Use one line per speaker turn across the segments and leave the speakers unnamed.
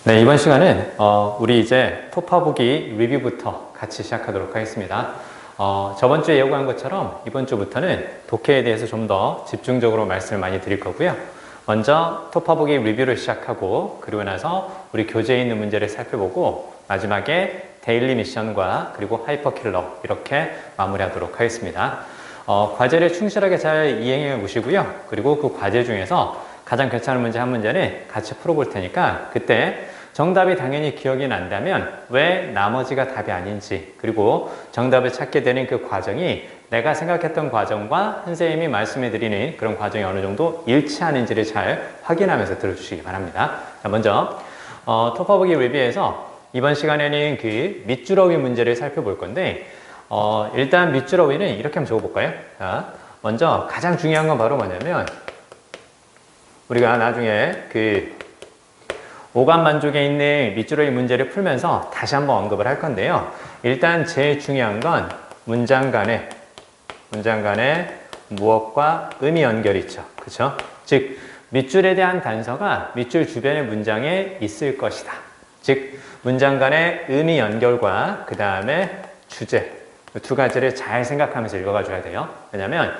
네, 이번 시간은 우리 이제 토파보기 리뷰부터 같이 시작하도록 하겠습니다. 저번 주에 예고한 것처럼 이번 주부터는 독해에 대해서 좀 더 집중적으로 말씀을 많이 드릴 거고요. 먼저 토파보기 리뷰를 시작하고 그리고 나서 우리 교재에 있는 문제를 살펴보고 마지막에 데일리 미션과 그리고 하이퍼킬러 이렇게 마무리하도록 하겠습니다. 과제를 충실하게 잘 이행해 보시고요. 그리고 그 과제 중에서 가장 괜찮은 문제 한 문제는 같이 풀어볼 테니까 그때 정답이 당연히 기억이 난다면 왜 나머지가 답이 아닌지 그리고 정답을 찾게 되는 그 과정이 내가 생각했던 과정과 선생님이 말씀해 드리는 그런 과정이 어느 정도 일치하는지를 잘 확인하면서 들어주시기 바랍니다. 자, 먼저 토파보기 리뷰에서 이번 시간에는 그 밑줄어휘 문제를 살펴볼 건데 일단 밑줄어휘는 이렇게 한번 적어볼까요? 자, 먼저 가장 중요한 건 바로 뭐냐면 우리가 나중에 그 오감 만족에 있는 밑줄어휘 문제를 풀면서 다시 한번 언급을 할 건데요. 일단 제일 중요한 건 문장 간에 무엇과 의미 연결이 있죠. 그렇죠? 즉 밑줄에 대한 단서가 밑줄 주변의 문장에 있을 것이다. 즉 문장 간의 의미 연결과 그 다음에 주제 두 가지를 잘 생각하면서 읽어가 줘야 돼요. 왜냐하면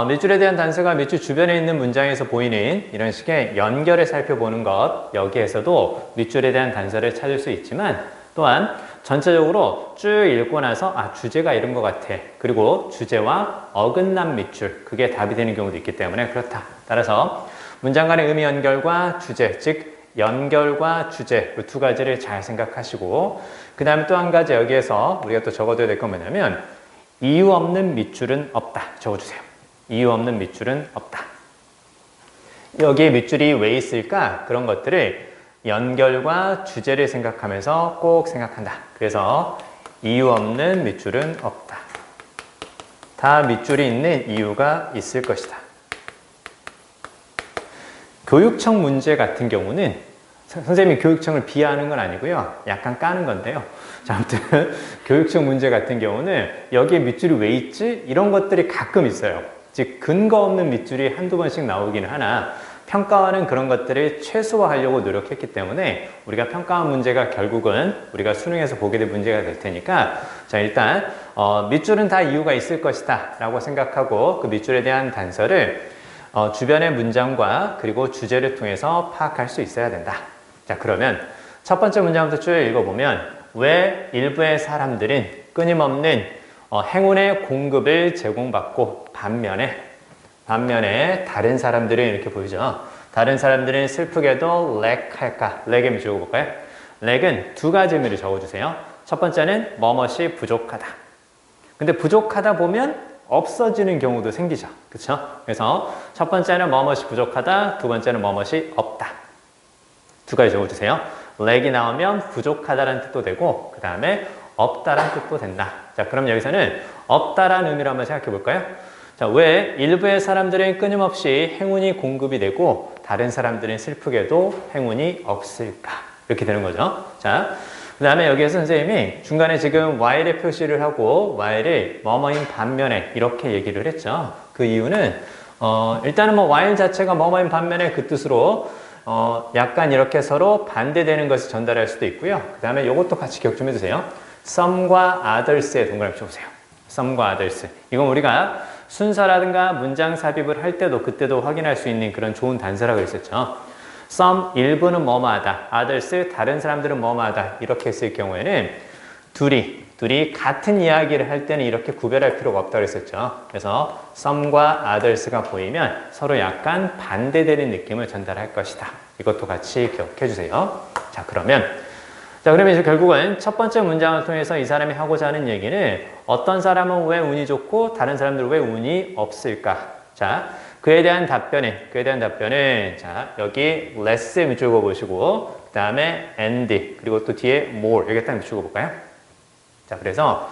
밑줄에 대한 단서가 밑줄 주변에 있는 문장에서 보이는 이런 식의 연결을 살펴보는 것, 여기에서도 밑줄에 대한 단서를 찾을 수 있지만 또한 전체적으로 쭉 읽고 나서 주제가 이런 것 같아. 그리고 주제와 어긋난 밑줄, 그게 답이 되는 경우도 있기 때문에 그렇다. 따라서 문장 간의 의미 연결과 주제, 즉 연결과 주제 두 가지를 잘 생각하시고 그 다음에 또 한 가지 여기에서 우리가 또 적어둬야 될 건 뭐냐면 이유 없는 밑줄은 없다. 적어주세요. 이유 없는 밑줄은 없다. 여기에 밑줄이 왜 있을까? 그런 것들을 연결과 주제를 생각하면서 꼭 생각한다. 그래서 이유 없는 밑줄은 없다. 다 밑줄이 있는 이유가 있을 것이다. 교육청 문제 같은 경우는 선생님이 교육청을 비하하는 건 아니고요. 약간 까는 건데요. 자, 아무튼 교육청 문제 같은 경우는 여기에 밑줄이 왜 있지? 이런 것들이 가끔 있어요. 즉 근거 없는 밑줄이 한두 번씩 나오기는 하나 평가원은 그런 것들을 최소화하려고 노력했기 때문에 우리가 평가원 문제가 결국은 우리가 수능에서 보게 될 문제가 될 테니까 자 일단 밑줄은 다 이유가 있을 것이다 라고 생각하고 그 밑줄에 대한 단서를 주변의 문장과 그리고 주제를 통해서 파악할 수 있어야 된다. 자 그러면 첫 번째 문장부터 쭉 읽어보면 왜 일부의 사람들은 끊임없는 행운의 공급을 제공받고 반면에 다른 사람들은 이렇게 보이죠. 다른 사람들은 슬프게도 렉할까? 렉의 의미 적어볼까요? 렉은 두 가지 의미를 적어주세요. 첫 번째는 뭐뭇이 부족하다. 근데 부족하다 보면 없어지는 경우도 생기죠. 그렇죠? 그래서 첫 번째는 뭐뭇이 부족하다. 두 번째는 뭐뭇이 없다. 두 가지 적어주세요. 렉이 나오면 부족하다라는 뜻도 되고 그 다음에 없다라는 뜻도 된다. 자, 그럼 여기서는 없다라는 의미로 한번 생각해 볼까요? 자, 왜 일부의 사람들은 끊임없이 행운이 공급이 되고 다른 사람들은 슬프게도 행운이 없을까? 이렇게 되는 거죠. 자, 그 다음에 여기에서 선생님이 중간에 지금 while의 표시를 하고 while을 뭐뭐인 반면에 이렇게 얘기를 했죠. 그 이유는 일단은 뭐 while 자체가 뭐뭐인 반면에 그 뜻으로 약간 이렇게 서로 반대되는 것을 전달할 수도 있고요. 그 다음에 이것도 같이 기억 좀 해주세요. some과 others에 동그라미 쳐보세요. some과 others. 이건 우리가 순서라든가 문장 삽입을 할 때도 그때도 확인할 수 있는 그런 좋은 단서라고 했었죠. some 일부는 뭐뭐하다. others 다른 사람들은 뭐뭐하다. 이렇게 했을 경우에는 둘이 같은 이야기를 할 때는 이렇게 구별할 필요가 없다고 했었죠. 그래서 some과 others가 보이면 서로 약간 반대되는 느낌을 전달할 것이다. 이것도 같이 기억해 주세요. 자, 그러면 이제 결국은 첫 번째 문장을 통해서 이 사람이 하고자 하는 얘기는 어떤 사람은 왜 운이 좋고 다른 사람들은 왜 운이 없을까? 자, 그에 대한 답변은 자, 여기 less 밑줄 그어보시고 그 다음에 and 그리고 또 뒤에 more 여기 딱 밑줄 그어볼까요? 자, 그래서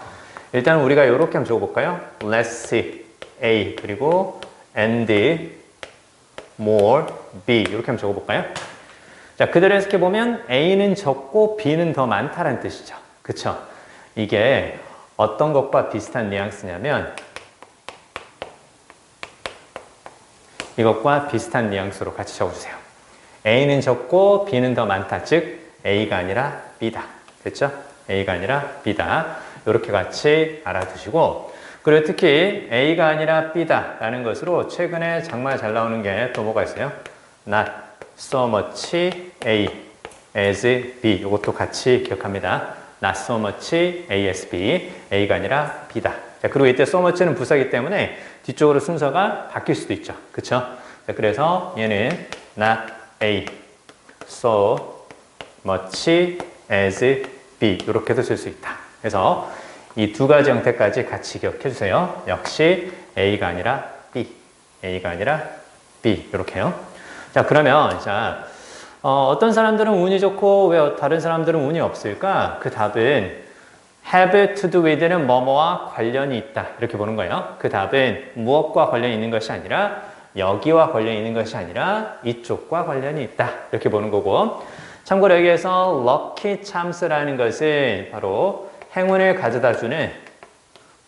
일단 우리가 이렇게 한번 적어볼까요? less A 그리고 and more B 이렇게 한번 적어볼까요? 자, 그대로 해석해 보면 A는 적고 B는 더 많다는 뜻이죠. 그쵸? 이게 어떤 것과 비슷한 뉘앙스냐면 이것과 비슷한 뉘앙스로 같이 적어주세요. A는 적고 B는 더 많다. 즉 A가 아니라 B다. 됐죠? A가 아니라 B다. 이렇게 같이 알아두시고, 그리고 특히 A가 아니라 B다 라는 것으로 최근에 정말 잘 나오는 게 또 뭐가 있어요? Not so much A as B. 이것도 같이 기억합니다. Not so much A as B. A가 아니라 B다. 자, 그리고 이때 so much는 부사기 때문에 뒤쪽으로 순서가 바뀔 수도 있죠. 그쵸? 자, 그래서 얘는 not A so much as B. 이렇게도 쓸 수 있다. 그래서 이 두 가지 형태까지 같이 기억해 주세요. 역시 A가 아니라 B. A가 아니라 B. 이렇게요. 자, 그러면, 자, 어떤 사람들은 운이 좋고 왜 다른 사람들은 운이 없을까? 그 답은 have to do with는 뭐뭐와 관련이 있다. 이렇게 보는 거예요. 그 답은 무엇과 관련이 있는 것이 아니라 여기와 관련이 있는 것이 아니라 이쪽과 관련이 있다. 이렇게 보는 거고. 참고로 여기에서 lucky charms라는 것은 바로 행운을 가져다주는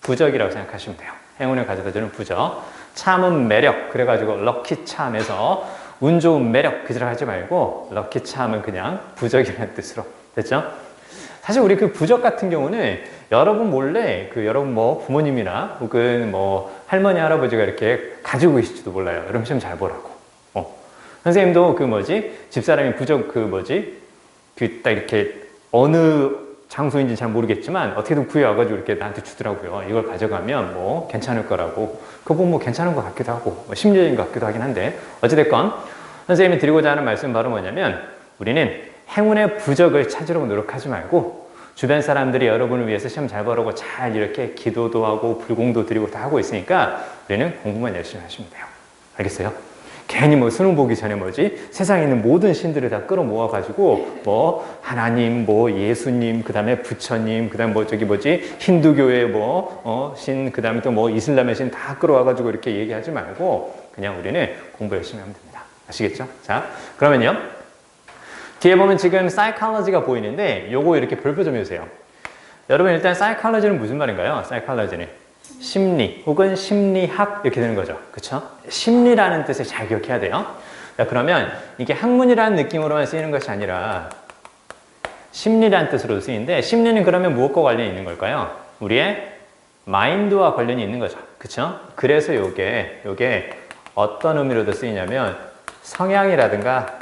부적이라고 생각하시면 돼요. 행운을 가져다주는 부적. charm은 매력. 그래가지고 lucky charm에서 운 좋은 매력 그지라 하지 말고 lucky charm은 그냥 부적이라는 뜻으로. 됐죠? 사실 우리 그 부적 같은 경우는 여러분 몰래 여러분 뭐 부모님이나 혹은 뭐 할머니 할아버지가 이렇게 가지고 계실지도 몰라요. 여러분 시험 잘 보라고. 선생님도 집사람이 부적 딱 이렇게 어느 장소인지 잘 모르겠지만 어떻게든 구해와가지고 이렇게 나한테 주더라고요. 이걸 가져가면 뭐 괜찮을 거라고. 그거 보면 뭐 괜찮은 것 같기도 하고 뭐 심리적인 것 같기도 하긴 한데 어찌됐건 선생님이 드리고자 하는 말씀은 바로 뭐냐면 우리는 행운의 부적을 찾으려고 노력하지 말고 주변 사람들이 여러분을 위해서 시험 잘 보라고 잘 이렇게 기도도 하고 불공도 드리고 다 하고 있으니까 우리는 공부만 열심히 하시면 돼요. 알겠어요? 괜히 뭐 수능 보기 전에 세상에 있는 모든 신들을 다 끌어모아 가지고 뭐 하나님, 뭐 예수님, 그다음에 부처님, 그다음 힌두교의 신, 그다음에 또 뭐 이슬람의 신 다 끌어와 가지고 이렇게 얘기하지 말고 그냥 우리는 공부 열심히 하면 됩니다. 아시겠죠? 자, 그러면요. 뒤에 보면 지금 psychology가 보이는데 요거 이렇게 별표 좀 해주세요. 여러분 일단 psychology는 무슨 말인가요? psychology는 심리 혹은 심리학 이렇게 되는 거죠. 그쵸? 심리라는 뜻을 잘 기억해야 돼요. 자, 그러면 이게 학문이라는 느낌으로만 쓰이는 것이 아니라 심리라는 뜻으로 쓰이는데 심리는 그러면 무엇과 관련이 있는 걸까요? 우리의 마인드와 관련이 있는 거죠. 그쵸? 그래서 요게 어떤 의미로도 쓰이냐면 성향이라든가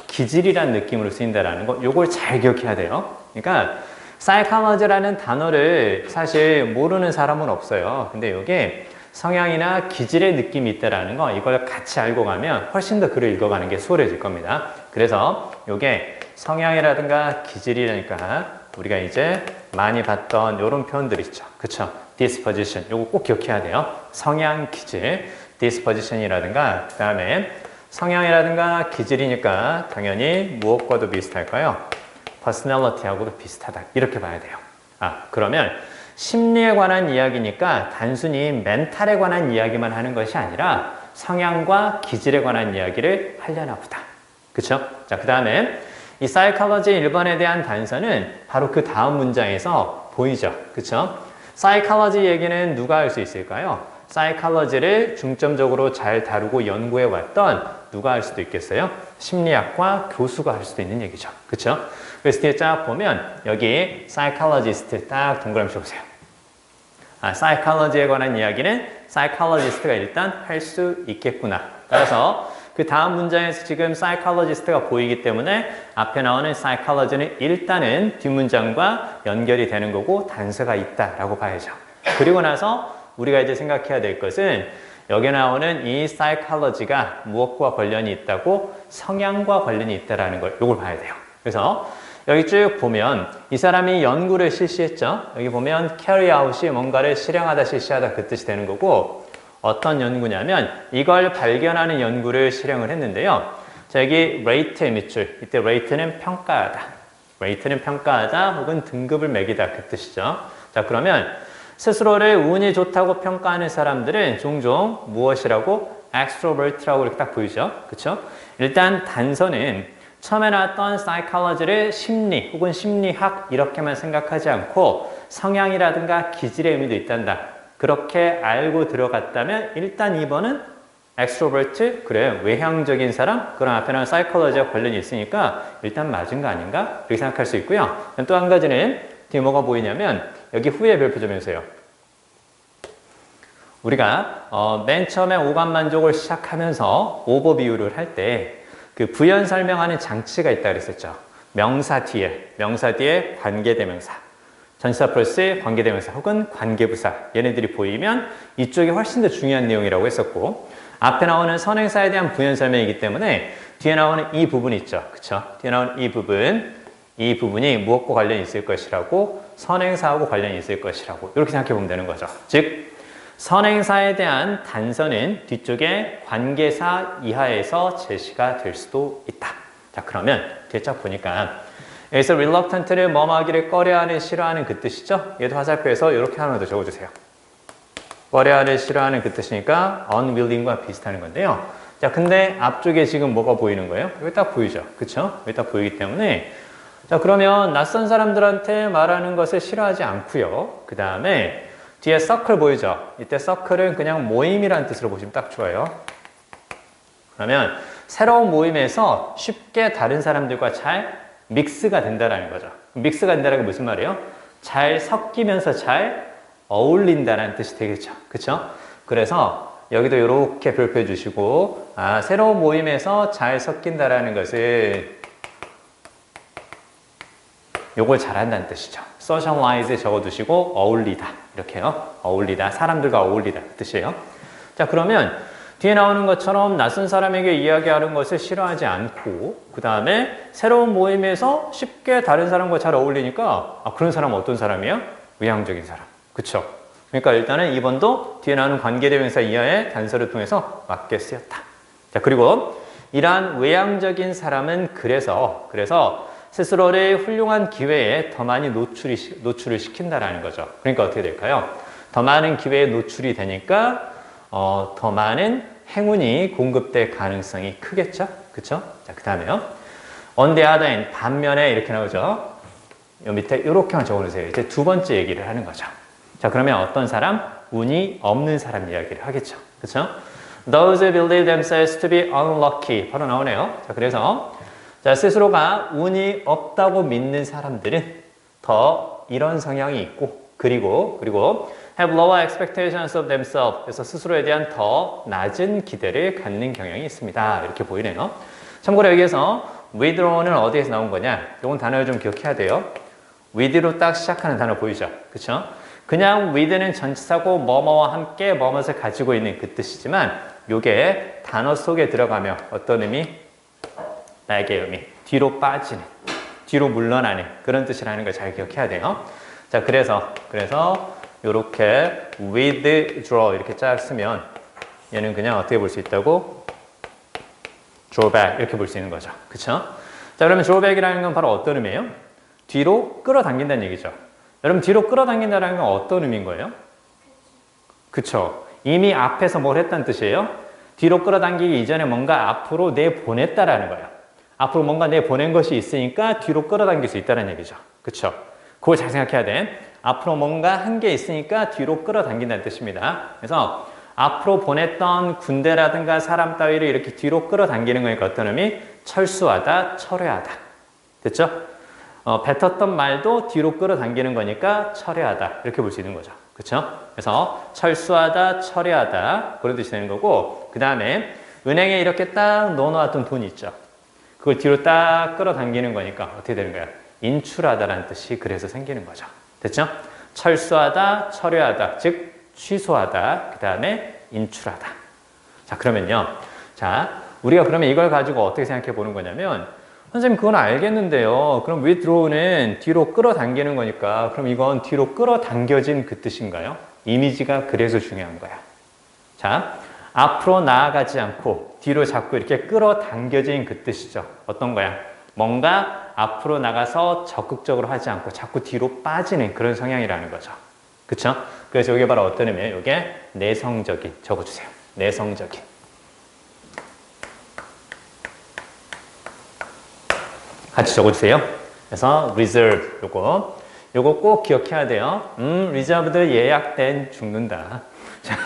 기질이라는 느낌으로 쓰인다라는 거, 요걸 잘 기억해야 돼요. 그러니까 psychology라는 단어를 사실 모르는 사람은 없어요. 근데 이게 성향이나 기질의 느낌이 있다라는 거, 이걸 같이 알고 가면 훨씬 더 글을 읽어가는 게 수월해질 겁니다. 그래서 이게 성향이라든가 기질이라니까 우리가 이제 많이 봤던 이런 표현들 있죠. 그쵸? disposition, 요거 꼭 기억해야 돼요. 성향, 기질, disposition이라든가 그 다음에 성향이라든가 기질이니까 당연히 무엇과도 비슷할까요? personality하고도 비슷하다. 이렇게 봐야 돼요. 그러면 심리에 관한 이야기니까 단순히 멘탈에 관한 이야기만 하는 것이 아니라 성향과 기질에 관한 이야기를 하려나 보다. 그쵸? 자, 그 다음에 이 psychology 1번에 대한 단서는 바로 그 다음 문장에서 보이죠. 그쵸? psychology 얘기는 누가 할 수 있을까요? psychology를 중점적으로 잘 다루고 연구해 왔던 누가 할 수도 있겠어요? 심리학과 교수가 할 수도 있는 얘기죠. 그쵸? 그래서 뒤에 쫙 보면 여기 psychologist 딱 동그라미 쳐보세요. psychology에 관한 이야기는 psychologist가 일단 할 수 있겠구나. 따라서 그 다음 문장에서 지금 psychologist가 보이기 때문에 앞에 나오는 psychology는 일단은 뒷문장과 연결이 되는 거고 단서가 있다라고 봐야죠. 그리고 나서 우리가 이제 생각해야 될 것은 여기 나오는 이 psychology가 무엇과 관련이 있다고 성향과 관련이 있다라는 걸 이걸 봐야 돼요. 그래서 여기 쭉 보면 이 사람이 연구를 실시했죠. 여기 보면 carry out이 뭔가를 실행하다 실시하다 그 뜻이 되는 거고 어떤 연구냐면 이걸 발견하는 연구를 실행을 했는데요. 자, 여기 rate의 밑줄, 이때 rate는 평가하다. rate는 평가하다 혹은 등급을 매기다 그 뜻이죠. 자, 그러면 스스로를 운이 좋다고 평가하는 사람들은 종종 무엇이라고? extrovert라고 이렇게 딱 보이죠. 그쵸? 일단 단서는 처음에 나왔던 psychology를 심리 혹은 심리학 이렇게만 생각하지 않고 성향이라든가 기질의 의미도 있단다. 그렇게 알고 들어갔다면 일단 2번은 extrovert? 그래, 외향적인 사람? 그럼 앞에는 psychology와 관련이 있으니까 일단 맞은 거 아닌가? 이렇게 생각할 수 있고요. 또 한 가지는 뒤에 뭐가 보이냐면 여기 후에 별표 좀 해주세요. 우리가 맨 처음에 오감 만족을 시작하면서 오버비유를 할 때 그 부연 설명하는 장치가 있다 그랬었죠. 명사 뒤에 관계대명사, 전치사 플러스 관계대명사 혹은 관계부사 얘네들이 보이면 이쪽이 훨씬 더 중요한 내용이라고 했었고 앞에 나오는 선행사에 대한 부연 설명이기 때문에 뒤에 나오는 이 부분 있죠. 그쵸? 뒤에 나오는 이 부분이 무엇과 관련이 있을 것이라고 선행사하고 관련이 있을 것이라고 이렇게 생각해 보면 되는 거죠. 즉 선행사에 대한 단서는 뒤쪽에 관계사 이하에서 제시가 될 수도 있다. 자, 그러면 뒤에 쫙 보니까 여기서 reluctant를 뭐뭐하기를 꺼려하는, 싫어하는 그 뜻이죠. 얘도 화살표에서 이렇게 하나 더 적어주세요. 꺼려하는, 싫어하는 그 뜻이니까 unwilling과 비슷한 건데요. 자, 근데 앞쪽에 지금 뭐가 보이는 거예요? 여기 딱 보이죠. 그쵸? 여기 딱 보이기 때문에 자, 그러면 낯선 사람들한테 말하는 것을 싫어하지 않고요. 그 다음에 뒤에 circle 보이죠? 이때 circle은 그냥 모임이라는 뜻으로 보시면 딱 좋아요. 그러면 새로운 모임에서 쉽게 다른 사람들과 잘 믹스가 된다는 거죠. 믹스가 된다는 게 무슨 말이에요? 잘 섞이면서 잘 어울린다는 뜻이 되겠죠. 그쵸? 그래서 여기도 이렇게 별표해 주시고 새로운 모임에서 잘 섞인다라는 것은 요걸 잘한다는 뜻이죠. socialize 적어두시고 어울리다 이렇게요. 어울리다, 사람들과 어울리다 그 뜻이에요. 자, 그러면 뒤에 나오는 것처럼 낯선 사람에게 이야기하는 것을 싫어하지 않고 그 다음에 새로운 모임에서 쉽게 다른 사람과 잘 어울리니까 그런 사람은 어떤 사람이에요? 외향적인 사람. 그쵸? 그러니까 일단은 2번도 뒤에 나오는 관계대명사 이하의 단서를 통해서 맞게 쓰였다. 자, 그리고 이러한 외향적인 사람은 그래서 스스로를 훌륭한 기회에 더 많이 노출을 시킨다라는 거죠. 그러니까 어떻게 될까요? 더 많은 기회에 노출이 되니까 더 많은 행운이 공급될 가능성이 크겠죠? 그쵸? 자, 그 다음에요. On the other hand, 반면에 이렇게 나오죠? 요 밑에 이렇게만 적어주세요. 이제 두 번째 얘기를 하는 거죠. 자, 그러면 어떤 사람? 운이 없는 사람 이야기를 하겠죠. 그쵸? Those who believe themselves to be unlucky. 바로 나오네요. 자, 그래서 자, 스스로가 운이 없다고 믿는 사람들은 더 이런 성향이 있고 그리고 have lower expectations of themselves. 그래서 스스로에 대한 더 낮은 기대를 갖는 경향이 있습니다. 이렇게 보이네요. 참고로 여기에서 withdraw는 어디에서 나온 거냐? 이건 단어를 좀 기억해야 돼요. with로 딱 시작하는 단어 보이죠? 그쵸? 그냥 with는 전치사고 뭐뭐와 함께 뭐뭇을 가지고 있는 그 뜻이지만 요게 단어 속에 들어가면 어떤 의미? 나에게 의미. 뒤로 빠지는, 뒤로 물러나는 그런 뜻이라는 걸 잘 기억해야 돼요. 자, 그래서 요렇게 withdraw 이렇게 쫙 쓰면 얘는 그냥 어떻게 볼 수 있다고? drawback 이렇게 볼 수 있는 거죠. 그쵸? 자, 그러면 drawback이라는 건 바로 어떤 의미예요? 뒤로 끌어당긴다는 얘기죠. 여러분, 뒤로 끌어당긴다는 건 어떤 의미인 거예요? 그쵸? 이미 앞에서 뭘 했다는 뜻이에요? 뒤로 끌어당기기 이전에 뭔가 앞으로 내보냈다라는 거예요. 앞으로 뭔가 내보낸 것이 있으니까 뒤로 끌어당길 수 있다는 얘기죠. 그쵸? 그걸 잘 생각해야 돼. 앞으로 뭔가 한 게 있으니까 뒤로 끌어당긴다는 뜻입니다. 그래서 앞으로 보냈던 군대라든가 사람 따위를 이렇게 뒤로 끌어당기는 거니까 어떤 의미? 철수하다, 철회하다. 됐죠? 뱉었던 말도 뒤로 끌어당기는 거니까 철회하다. 이렇게 볼 수 있는 거죠. 그쵸? 그래서 철수하다, 철회하다. 그런 뜻이 되는 거고, 그 다음에 은행에 이렇게 딱 넣어놓았던 돈이 있죠. 그걸 뒤로 딱 끌어당기는 거니까 어떻게 되는 거야? 인출하다라는 뜻이 그래서 생기는 거죠. 됐죠? 철수하다, 철회하다. 즉, 취소하다. 그 다음에 인출하다. 자, 그러면요. 자, 우리가 그러면 이걸 가지고 어떻게 생각해 보는 거냐면, 선생님, 그건 알겠는데요. 그럼 withdraw는 뒤로 끌어당기는 거니까, 그럼 이건 뒤로 끌어당겨진 그 뜻인가요? 이미지가 그래서 중요한 거야. 자, 앞으로 나아가지 않고 뒤로 자꾸 이렇게 끌어당겨진 그 뜻이죠. 어떤 거야? 뭔가 앞으로 나가서 적극적으로 하지 않고 자꾸 뒤로 빠지는 그런 성향이라는 거죠. 그쵸? 그래서 이게 바로 어떤 의미예요? 이게 내성적인. 적어주세요. 내성적인. 같이 적어주세요. 그래서 reserve 요거 꼭 기억해야 돼요. reserved 예약된 죽는다. 자,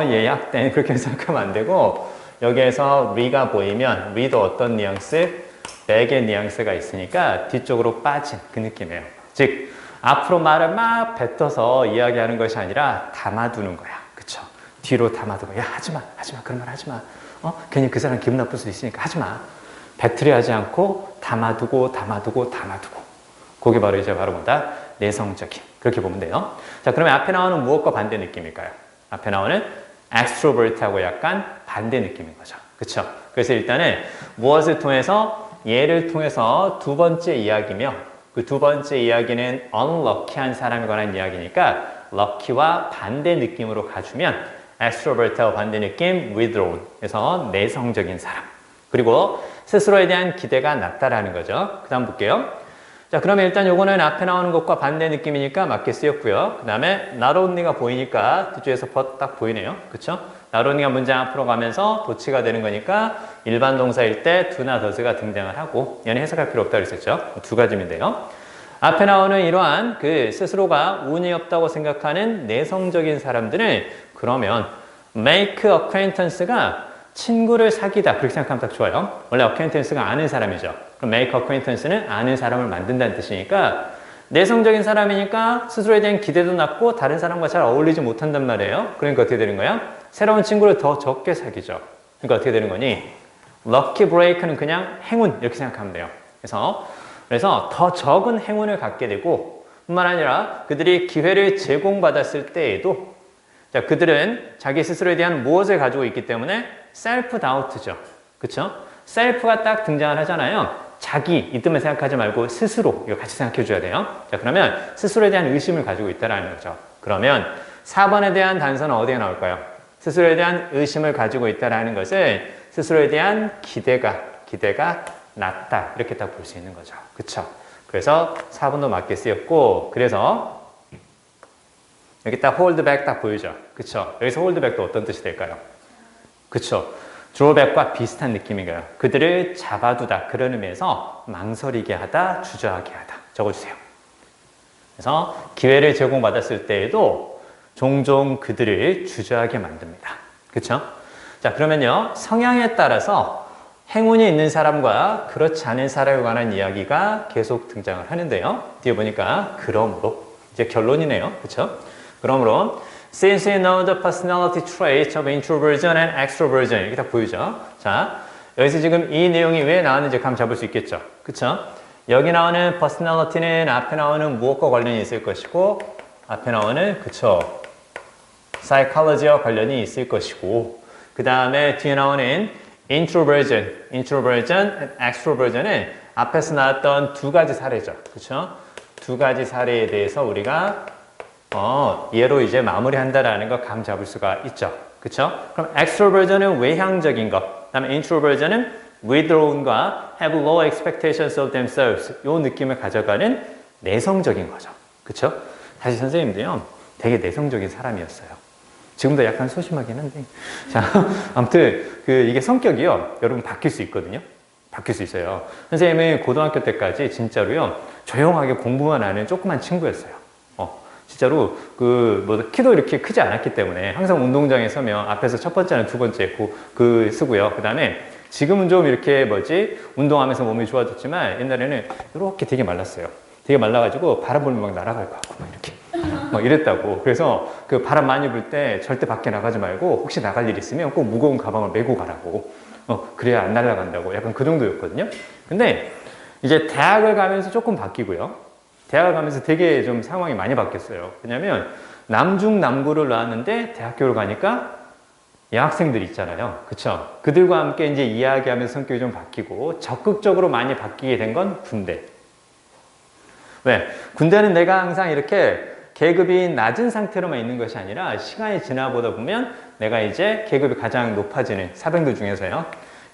예약된 그렇게 생각하면 안 되고 여기에서 re가 보이면 re도 어떤 뉘앙스? 백의 뉘앙스가 있으니까 뒤쪽으로 빠진 그 느낌이에요. 즉 앞으로 말을 막 뱉어서 이야기하는 것이 아니라 담아두는 거야. 그쵸? 뒤로 담아두고 야 하지마 그런 말 하지마. 괜히 그 사람 기분 나쁠 수 있으니까 하지마. 뱉으려 하지 않고 담아두고 그게 바로 이제 바로 뭐다? 내성적인. 그렇게 보면 돼요. 자, 그러면 앞에 나오는 무엇과 반대 느낌일까요? 앞에 나오는 extrovert하고 약간 반대 느낌인 거죠. 그쵸? 그래서 일단은 무엇을 통해서? 얘를 통해서 두 번째 이야기며 그 두 번째 이야기는 unlucky한 사람에 관한 이야기니까 lucky와 반대 느낌으로 가주면 extrovert하고 반대 느낌 withdrawn. 그래서 내성적인 사람. 그리고 스스로에 대한 기대가 낮다라는 거죠. 그 다음 볼게요. 자, 그러면 일단 요거는 앞에 나오는 것과 반대 느낌이니까 맞게 쓰였고요. 그 다음에 not only가 보이니까 뒤쪽에서 but 딱 보이네요. 그쵸? not only가 문장 앞으로 가면서 도치가 되는 거니까 일반 동사일 때 do나 does가 등장을 하고 얘는 해석할 필요 없다고 했었죠. 두 가지인데요. 앞에 나오는 이러한 그 스스로가 운이 없다고 생각하는 내성적인 사람들은 그러면 make acquaintance가 친구를 사귀다 그렇게 생각하면 딱 좋아요. 원래 acquaintance가 아는 사람이죠. 그럼 make acquaintance는 아는 사람을 만든다는 뜻이니까 내성적인 사람이니까 스스로에 대한 기대도 낮고 다른 사람과 잘 어울리지 못한단 말이에요. 그러니까 어떻게 되는 거야? 새로운 친구를 더 적게 사귀죠. 그러니까 어떻게 되는 거니? lucky break는 그냥 행운 이렇게 생각하면 돼요. 그래서 더 적은 행운을 갖게 되고 뿐만 아니라 그들이 기회를 제공받았을 때에도 자, 그들은 자기 스스로에 대한 무엇을 가지고 있기 때문에 셀프 다우트죠. 그쵸? 셀프가 딱 등장을 하잖아요. 자기 이때만 생각하지 말고 스스로 이거 같이 생각해 줘야 돼요. 자, 그러면 스스로에 대한 의심을 가지고 있다는 거죠. 그러면 4번에 대한 단서는 어디에 나올까요? 스스로에 대한 의심을 가지고 있다는 것을 스스로에 대한 기대가 낮다 이렇게 딱 볼 수 있는 거죠. 그쵸? 그래서 4번도 맞게 쓰였고 그래서 여기 딱 hold back 딱 보이죠? 그쵸? 여기서 hold back도 어떤 뜻이 될까요? 그쵸? drawback과 비슷한 느낌인가요? 그들을 잡아두다 그런 의미에서 망설이게 하다, 주저하게 하다 적어주세요. 그래서 기회를 제공받았을 때에도 종종 그들을 주저하게 만듭니다. 그쵸? 자, 그러면요 성향에 따라서 행운이 있는 사람과 그렇지 않은 사람에 관한 이야기가 계속 등장을 하는데요. 뒤에 보니까 그러므로 이제 결론이네요. 그쵸? 그러므로 since you know the personality traits of introversion and extroversion 이렇게 딱 보이죠. 자, 여기서 지금 이 내용이 왜 나왔는지 감 잡을 수 있겠죠. 그쵸? 여기 나오는 personality는 앞에 나오는 무엇과 관련이 있을 것이고 앞에 나오는 그쵸? psychology와 관련이 있을 것이고 그 다음에 뒤에 나오는 introversion and extroversion은 앞에서 나왔던 두 가지 사례죠. 그쵸? 두 가지 사례에 대해서 우리가 얘로 이제 마무리한다라는 거 감 잡을 수가 있죠. 그쵸? 그럼 extroversion은 외향적인 것, 그다음에 introversion은 withdrawn과 have low expectations of themselves 요 느낌을 가져가는 내성적인 거죠. 그쵸? 사실 선생님도요 되게 내성적인 사람이었어요. 지금도 약간 소심하긴 한데 자 아무튼 이게 성격이요 여러분 바뀔 수 있거든요. 바뀔 수 있어요. 선생님은 고등학교 때까지 진짜로요 조용하게 공부만 하는 조그만 친구였어요. 진짜로 키도 이렇게 크지 않았기 때문에 항상 운동장에 서면 앞에서 첫 번째는 두 번째 쓰고요. 그 다음에 지금은 좀 이렇게 운동하면서 몸이 좋아졌지만 옛날에는 이렇게 되게 말랐어요. 되게 말라가지고 바람 불면 막 날아갈 것 같고 막 이렇게 막 이랬다고. 그래서 그 바람 많이 불 때 절대 밖에 나가지 말고 혹시 나갈 일 있으면 꼭 무거운 가방을 메고 가라고. 그래야 안 날아간다고. 약간 그 정도였거든요. 근데 이제 대학을 가면서 조금 바뀌고요. 대학을 가면서 되게 좀 상황이 많이 바뀌었어요. 왜냐면 남중 남고를 나왔는데 대학교를 가니까 여학생들 있잖아요. 그쵸? 그들과 함께 이제 이야기하면서 성격이 좀 바뀌고 적극적으로 많이 바뀌게 된 건 군대. 왜? 군대는 내가 항상 이렇게 계급이 낮은 상태로만 있는 것이 아니라 시간이 지나보다 보면 내가 이제 계급이 가장 높아지는 사병들 중에서요.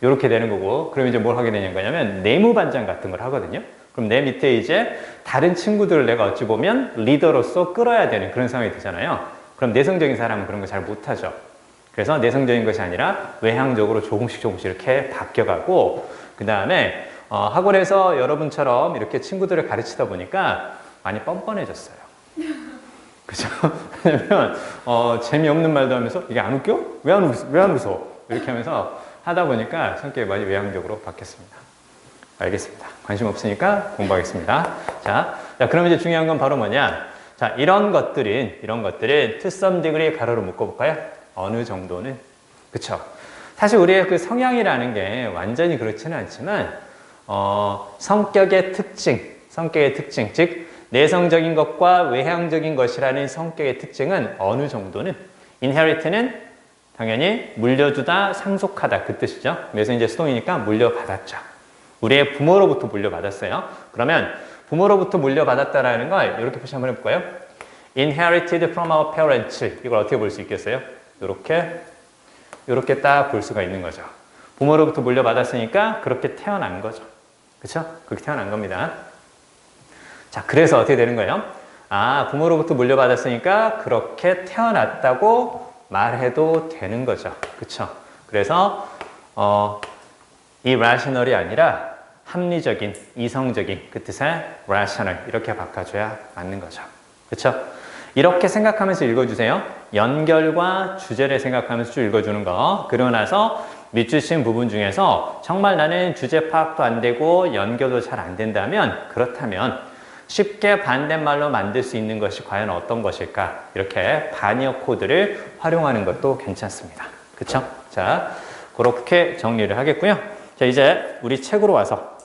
이렇게 되는 거고, 그럼 이제 뭘 하게 되냐면 내무반장 같은 걸 하거든요. 그럼 내 밑에 이제 다른 친구들을 내가 어찌 보면 리더로서 끌어야 되는 그런 상황이 되잖아요. 그럼 내성적인 사람은 그런 거 잘 못하죠. 그래서 내성적인 것이 아니라 외향적으로 조금씩 이렇게 바뀌어가고, 그 다음에 학원에서 여러분처럼 이렇게 친구들을 가르치다 보니까 많이 뻔뻔해졌어요. 그죠? 왜냐면, 재미없는 말도 하면서, 이게 안 웃겨? 왜 안 웃어? 이렇게 하면서 하다 보니까 성격이 많이 외향적으로 바뀌었습니다. 알겠습니다. 관심 없으니까 공부하겠습니다. 자, 그럼 이제 중요한 건 바로 뭐냐? 자, 이런 것들은 to some degree 가로로 묶어볼까요? 어느 정도는? 그쵸? 사실 우리의 그 성향이라는 게 완전히 그렇지는 않지만, 성격의 특징, 즉, 내성적인 것과 외향적인 것이라는 성격의 특징은 어느 정도는 inherit는 당연히 물려주다, 상속하다 그 뜻이죠. 그래서 이제 수동이니까 물려받았죠. 우리의 부모로부터 물려받았어요. 그러면 부모로부터 물려받았다라는 걸 이렇게 표시 한번 해볼까요? Inherited from our parents. 이걸 어떻게 볼 수 있겠어요? 이렇게 딱 볼 수가 있는 거죠. 부모로부터 물려받았으니까 그렇게 태어난 거죠. 그렇죠? 그렇게 태어난 겁니다. 자, 그래서 어떻게 되는 거예요? 부모로부터 물려받았으니까 그렇게 태어났다고 말해도 되는 거죠. 그렇죠? 그래서 irrational이 아니라 합리적인, 이성적인 그 뜻의 rational 이렇게 바꿔줘야 맞는 거죠. 그렇죠? 이렇게 생각하면서 읽어주세요. 연결과 주제를 생각하면서 쭉 읽어주는 거. 그러고 나서 밑주신 부분 중에서 정말 나는 주제 파악도 안 되고 연결도 잘 안 된다면 그렇다면 쉽게 반대말로 만들 수 있는 것이 과연 어떤 것일까? 이렇게 반역 코드를 활용하는 것도 괜찮습니다. 그렇죠? 자, 그렇게 정리를 하겠고요. 자, 이제 우리 책으로 와서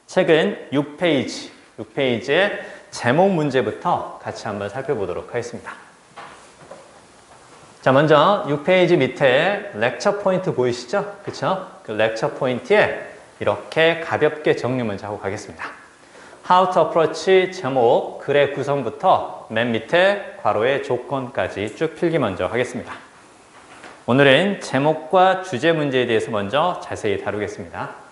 책은 6페이지의 제목 문제부터 같이 한번 살펴보도록 하겠습니다. 자, 먼저 6페이지 밑에 렉처 포인트 보이시죠? 그쵸? 그 렉처 포인트에 이렇게 가볍게 정리 먼저 하고 가겠습니다. How to approach 제목, 글의 구성부터 맨 밑에 괄호의 조건까지 쭉 필기 먼저 하겠습니다. 오늘은 제목과 주제 문제에 대해서 먼저 자세히 다루겠습니다.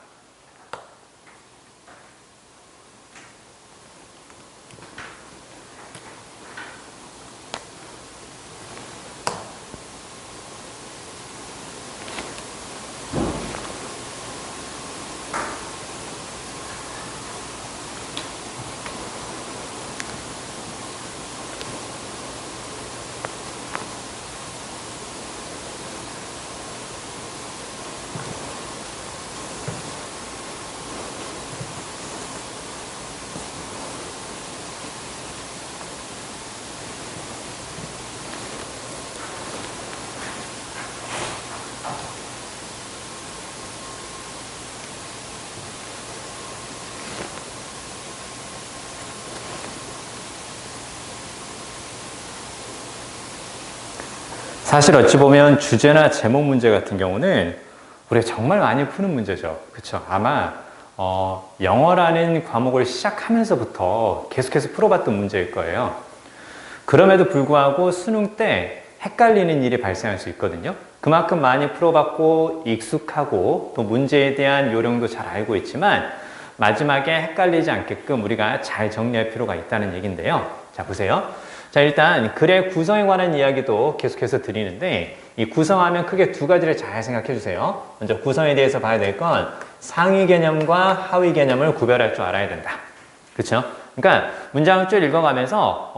사실 어찌 보면 주제나 제목 문제 같은 경우는 우리가 정말 많이 푸는 문제죠. 그렇죠? 아마 영어라는 과목을 시작하면서부터 계속해서 풀어봤던 문제일 거예요. 그럼에도 불구하고 수능 때 헷갈리는 일이 발생할 수 있거든요. 그만큼 많이 풀어봤고 익숙하고 또 문제에 대한 요령도 잘 알고 있지만 마지막에 헷갈리지 않게끔 우리가 잘 정리할 필요가 있다는 얘기인데요. 자, 보세요. 자, 일단 글의 구성에 관한 이야기도 계속해서 드리는데 이 구성하면 크게 두 가지를 잘 생각해 주세요. 먼저 구성에 대해서 봐야 될 건 상위 개념과 하위 개념을 구별할 줄 알아야 된다. 그렇죠? 그러니까 문장을 쭉 읽어가면서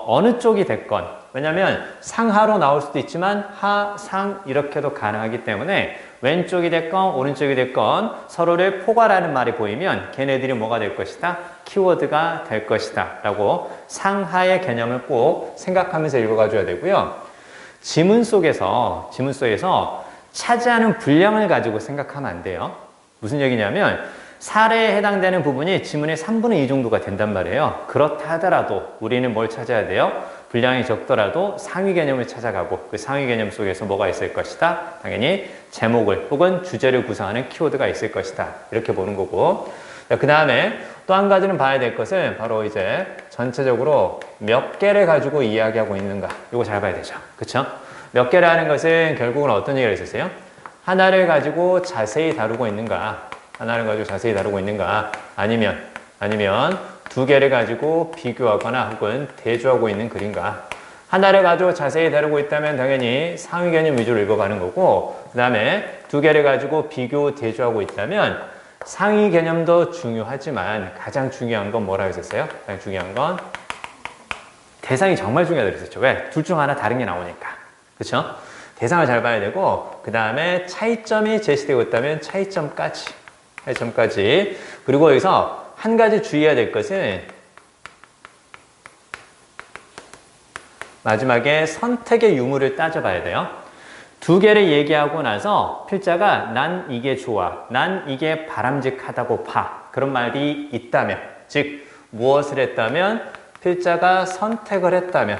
어느 쪽이 됐건 왜냐하면 상하로 나올 수도 있지만 하, 상 이렇게도 가능하기 때문에 왼쪽이 됐건 오른쪽이 됐건 서로를 포괄하는 말이 보이면 걔네들이 뭐가 될 것이다? 키워드가 될 것이다 라고 상하의 개념을 꼭 생각하면서 읽어가줘야 되고요. 지문 속에서 차지하는 분량을 가지고 생각하면 안 돼요. 무슨 얘기냐면 사례에 해당되는 부분이 지문의 3분의 2 정도가 된단 말이에요. 그렇다 하더라도 우리는 뭘 찾아야 돼요? 분량이 적더라도 상위 개념을 찾아가고 그 상위 개념 속에서 뭐가 있을 것이다? 당연히 제목을 혹은 주제를 구성하는 키워드가 있을 것이다. 이렇게 보는 거고 그 다음에 또 한 가지는 봐야 될 것은 바로 이제 전체적으로 몇 개를 가지고 이야기하고 있는가 이거 잘 봐야 되죠. 그쵸? 몇 개라는 것은 결국은 어떤 얘기를 했었어요? 하나를 가지고 자세히 다루고 있는가 아니면 두 개를 가지고 비교하거나 혹은 대조하고 있는 글인가. 하나를 가지고 자세히 다루고 있다면 당연히 상위 개념 위주로 읽어가는 거고 그 다음에 두 개를 가지고 비교, 대조하고 있다면 상위 개념도 중요하지만 가장 중요한 건 뭐라고 했었어요? 가장 중요한 건 대상이 정말 중요하다고 그랬었죠. 왜? 둘 중 하나 다른 게 나오니까. 그쵸? 대상을 잘 봐야 되고, 그 다음에 차이점이 제시되고 있다면 차이점까지. 그리고 여기서 한 가지 주의해야 될 것은 마지막에 선택의 유무를 따져봐야 돼요. 두 개를 얘기하고 나서 필자가 난 이게 좋아, 난 이게 바람직하다고 봐. 그런 말이 있다면, 즉 무엇을 했다면 필자가 선택을 했다면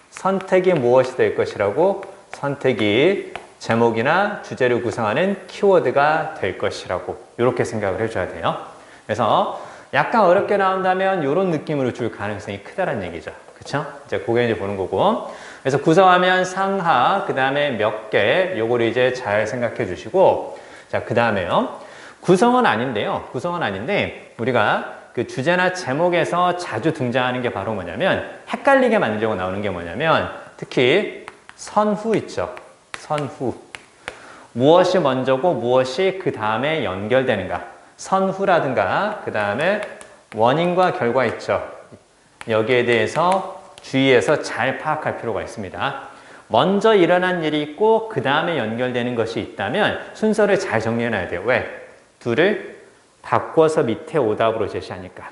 선택이 무엇이 될 것이라고 선택이 제목이나 주제를 구성하는 키워드가 될 것이라고 이렇게 생각을 해줘야 돼요. 그래서 약간 어렵게 나온다면 이런 느낌으로 줄 가능성이 크다는 얘기죠. 그쵸? 이제 그게 이제 보는 거고. 그래서 구성하면 상하, 그 다음에 몇 개, 요거를 이제 잘 생각해 주시고. 자, 그 다음에요. 구성은 아닌데요. 구성은 아닌데, 우리가 그 주제나 제목에서 자주 등장하는 게 바로 뭐냐면, 헷갈리게 만들려고 나오는 게 뭐냐면, 특히 선후 있죠. 선후. 무엇이 먼저고 무엇이 그 다음에 연결되는가. 선후라든가, 그 다음에 원인과 결과 있죠. 여기에 대해서 주의해서 잘 파악할 필요가 있습니다. 먼저 일어난 일이 있고 그 다음에 연결되는 것이 있다면 순서를 잘 정리해놔야 돼요. 왜? 둘을 바꿔서 밑에 오답으로 제시하니까.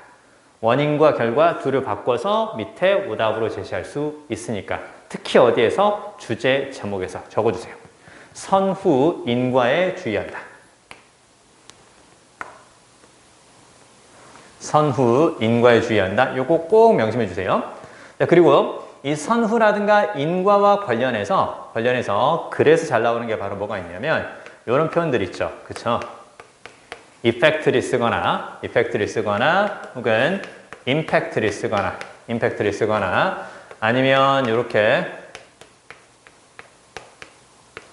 원인과 결과 둘을 바꿔서 밑에 오답으로 제시할 수 있으니까. 특히 어디에서? 주제, 제목에서 적어주세요. 선후, 인과에 주의한다. 선후, 인과에 주의한다. 요거 꼭 명심해 주세요. 자, 그리고 이 선후라든가 인과와 관련해서 그래서 잘 나오는 게 바로 뭐가 있냐면 이런 표현들 있죠. 그쵸? 이펙트를 쓰거나 혹은 임팩트를 쓰거나 아니면 이렇게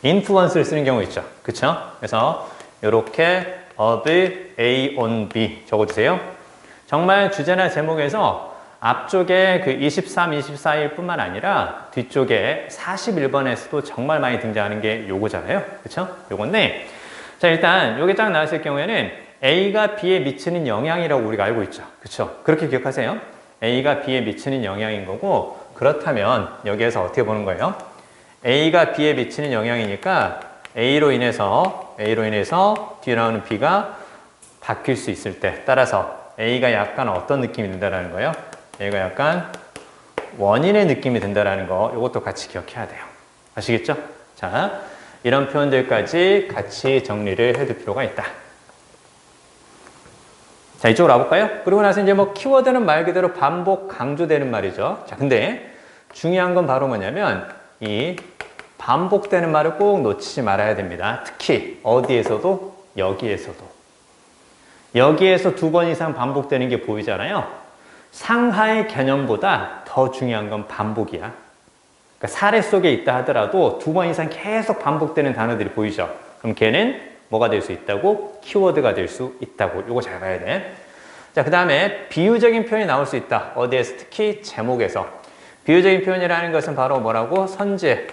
인플루언스를 쓰는 경우 있죠. 그쵸? 그래서 이렇게 of A on B 적어주세요. 정말 주제나 제목에서 앞쪽에 그 23, 24일 뿐만 아니라 뒤쪽에 41번에서도 정말 많이 등장하는 게 요거잖아요. 그쵸? 요건데, 자, 일단 요게 딱 나왔을 경우에는 A가 B에 미치는 영향이라고 우리가 알고 있죠. 그쵸? 그렇게 기억하세요. A가 B에 미치는 영향인 거고, 그렇다면 여기에서 어떻게 보는 거예요? A가 B에 미치는 영향이니까 A로 인해서 뒤에 나오는 B가 바뀔 수 있을 때 따라서 A가 약간 어떤 느낌이 든다는 거예요? A가 약간 원인의 느낌이 든다는 거 이것도 같이 기억해야 돼요. 아시겠죠? 자, 이런 표현들까지 같이 정리를 해둘 필요가 있다. 자, 이쪽으로 와볼까요? 그리고 나서 이제 뭐 키워드는 말 그대로 반복 강조되는 말이죠. 자, 근데 중요한 건 바로 뭐냐면 이 반복되는 말을 꼭 놓치지 말아야 됩니다. 특히 어디에서도 여기에서 두 번 이상 반복되는 게 보이잖아요. 상하의 개념보다 더 중요한 건 반복이야. 그러니까 사례 속에 있다 하더라도 두 번 이상 계속 반복되는 단어들이 보이죠. 그럼 걔는 뭐가 될 수 있다고? 키워드가 될 수 있다고. 이거 잘 봐야 돼. 자, 그 다음에 비유적인 표현이 나올 수 있다. 어디에서? 특히 제목에서. 비유적인 표현이라는 것은 바로 뭐라고? 선지에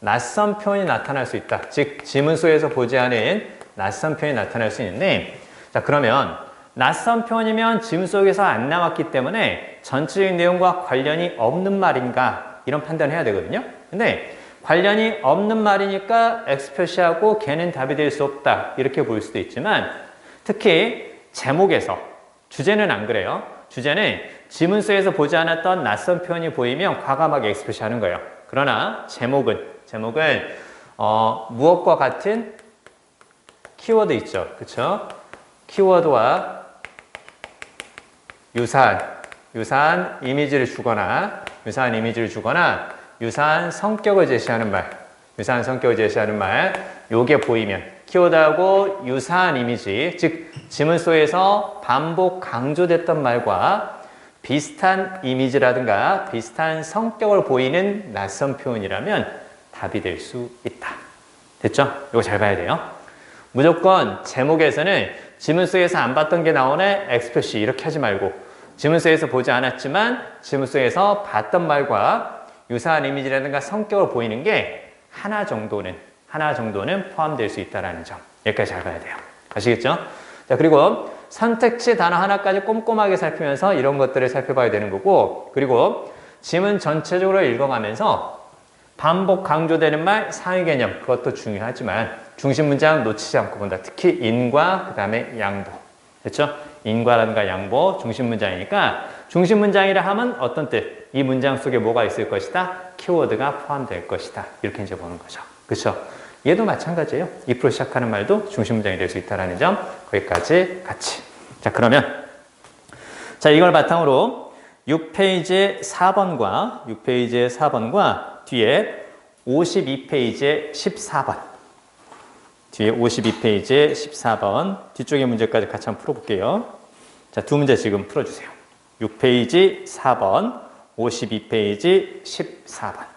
낯선 표현이 나타날 수 있다. 즉 지문소에서 보지 않은 낯선 표현이 나타날 수 있는데, 자, 그러면 낯선 표현이면 지문 속에서 안 나왔기 때문에 전체적인 내용과 관련이 없는 말인가 이런 판단을 해야 되거든요. 근데 관련이 없는 말이니까 X 표시하고 걔는 답이 될 수 없다 이렇게 볼 수도 있지만, 특히 제목에서, 주제는 안 그래요. 주제는 지문소에서 보지 않았던 낯선 표현이 보이면 과감하게 X 표시하는 거예요. 그러나 제목은 무엇과 같은 키워드 있죠. 그쵸? 키워드와 유사한 이미지를 주거나 유사한 성격을 제시하는 말, 요게 보이면 키워드하고 유사한 이미지, 즉 지문소에서 반복 강조됐던 말과 비슷한 이미지라든가 비슷한 성격을 보이는 낯선 표현이라면 답이 될 수 있다. 됐죠? 이거 잘 봐야 돼요. 무조건 제목에서는 지문소에서 안 봤던 게 나오네, X 표시 이렇게 하지 말고, 지문소에서 보지 않았지만 지문소에서 봤던 말과 유사한 이미지라든가 성격을 보이는 게 하나 정도는 포함될 수 있다는 점, 여기까지 잘 봐야 돼요. 아시겠죠? 자, 그리고 선택지 단어 하나까지 꼼꼼하게 살피면서 이런 것들을 살펴봐야 되는 거고, 그리고 지문 전체적으로 읽어가면서 반복 강조되는 말, 상위 개념, 그것도 중요하지만 중심 문장 놓치지 않고 본다. 특히 인과, 그 다음에 양보. 됐죠? 인과라든가 양보, 중심 문장이니까 중심 문장이라 하면 어떤 뜻? 이 문장 속에 뭐가 있을 것이다? 키워드가 포함될 것이다. 이렇게 이제 보는 거죠. 그렇죠? 얘도 마찬가지예요. if로 시작하는 말도 중심 문장이 될 수 있다는 점, 거기까지 같이. 자, 그러면 자, 이걸 바탕으로 6페이지 4번과 뒤에 52페이지의 14번. 뒤에 52페이지의 14번. 뒤쪽의 문제까지 같이 한번 풀어볼게요. 자, 두 문제 지금 풀어주세요. 6페이지 4번, 52페이지 14번.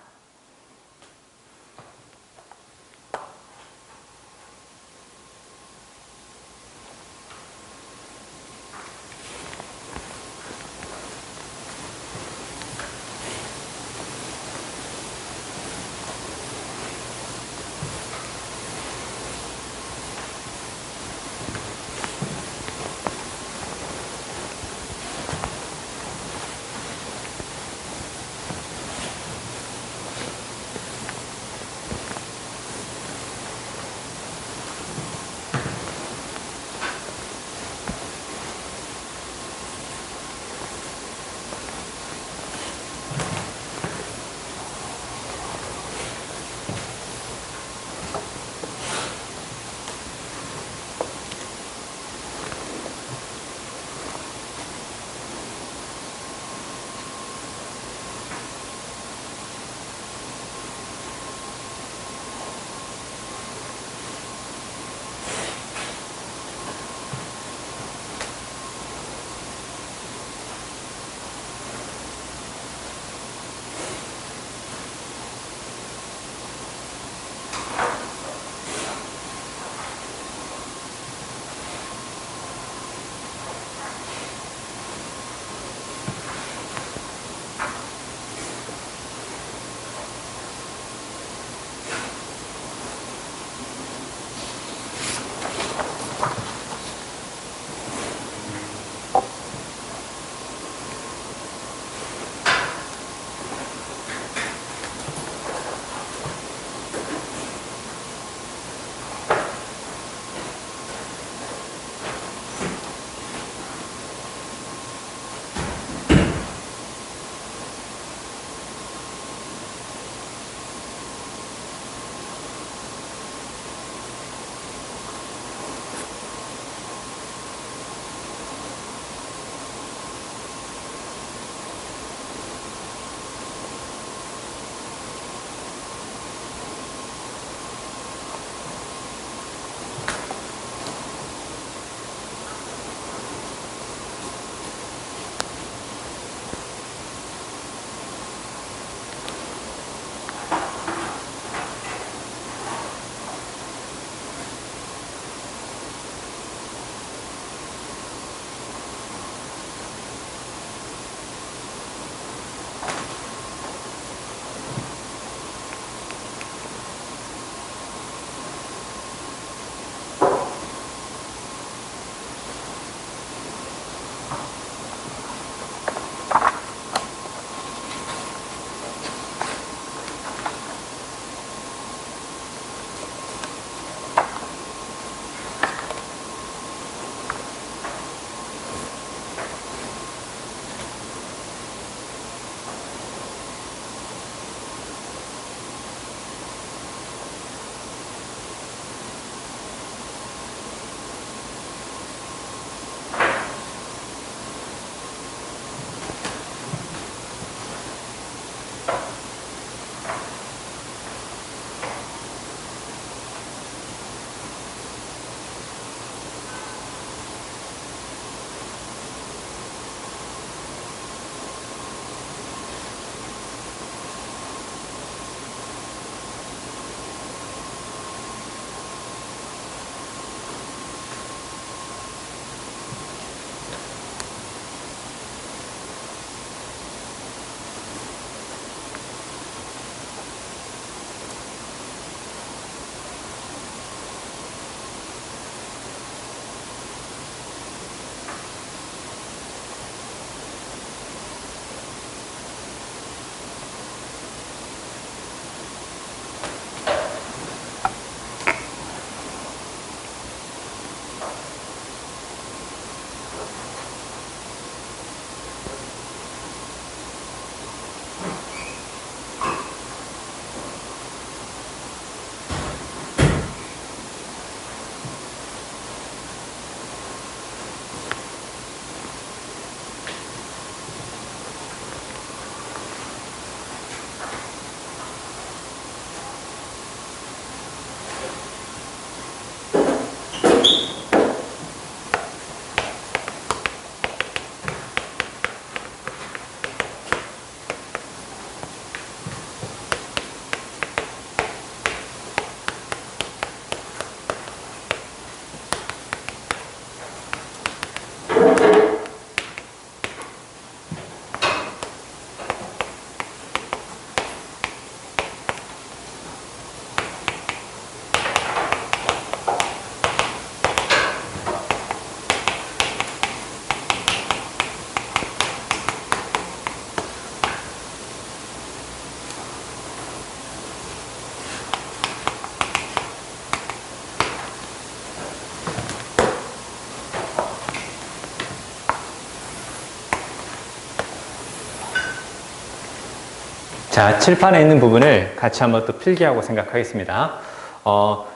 자, 칠판에 있는 부분을 같이 한번 또 필기하고 생각하겠습니다.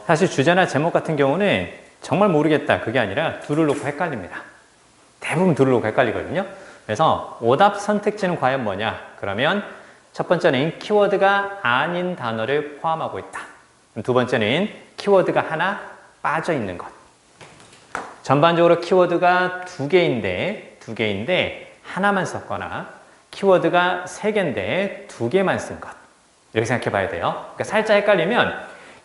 사실 주제나 제목 같은 경우는 정말 모르겠다 그게 아니라 둘을 놓고 헷갈립니다. 대부분 둘을 놓고 헷갈리거든요. 그래서 오답 선택지는 과연 뭐냐? 그러면 첫 번째는 키워드가 아닌 단어를 포함하고 있다. 두 번째는 키워드가 하나 빠져 있는 것. 전반적으로 키워드가 두 개인데 하나만 썼거나 키워드가 세 개인데 두 개만 쓴 것. 이렇게 생각해 봐야 돼요. 그러니까 살짝 헷갈리면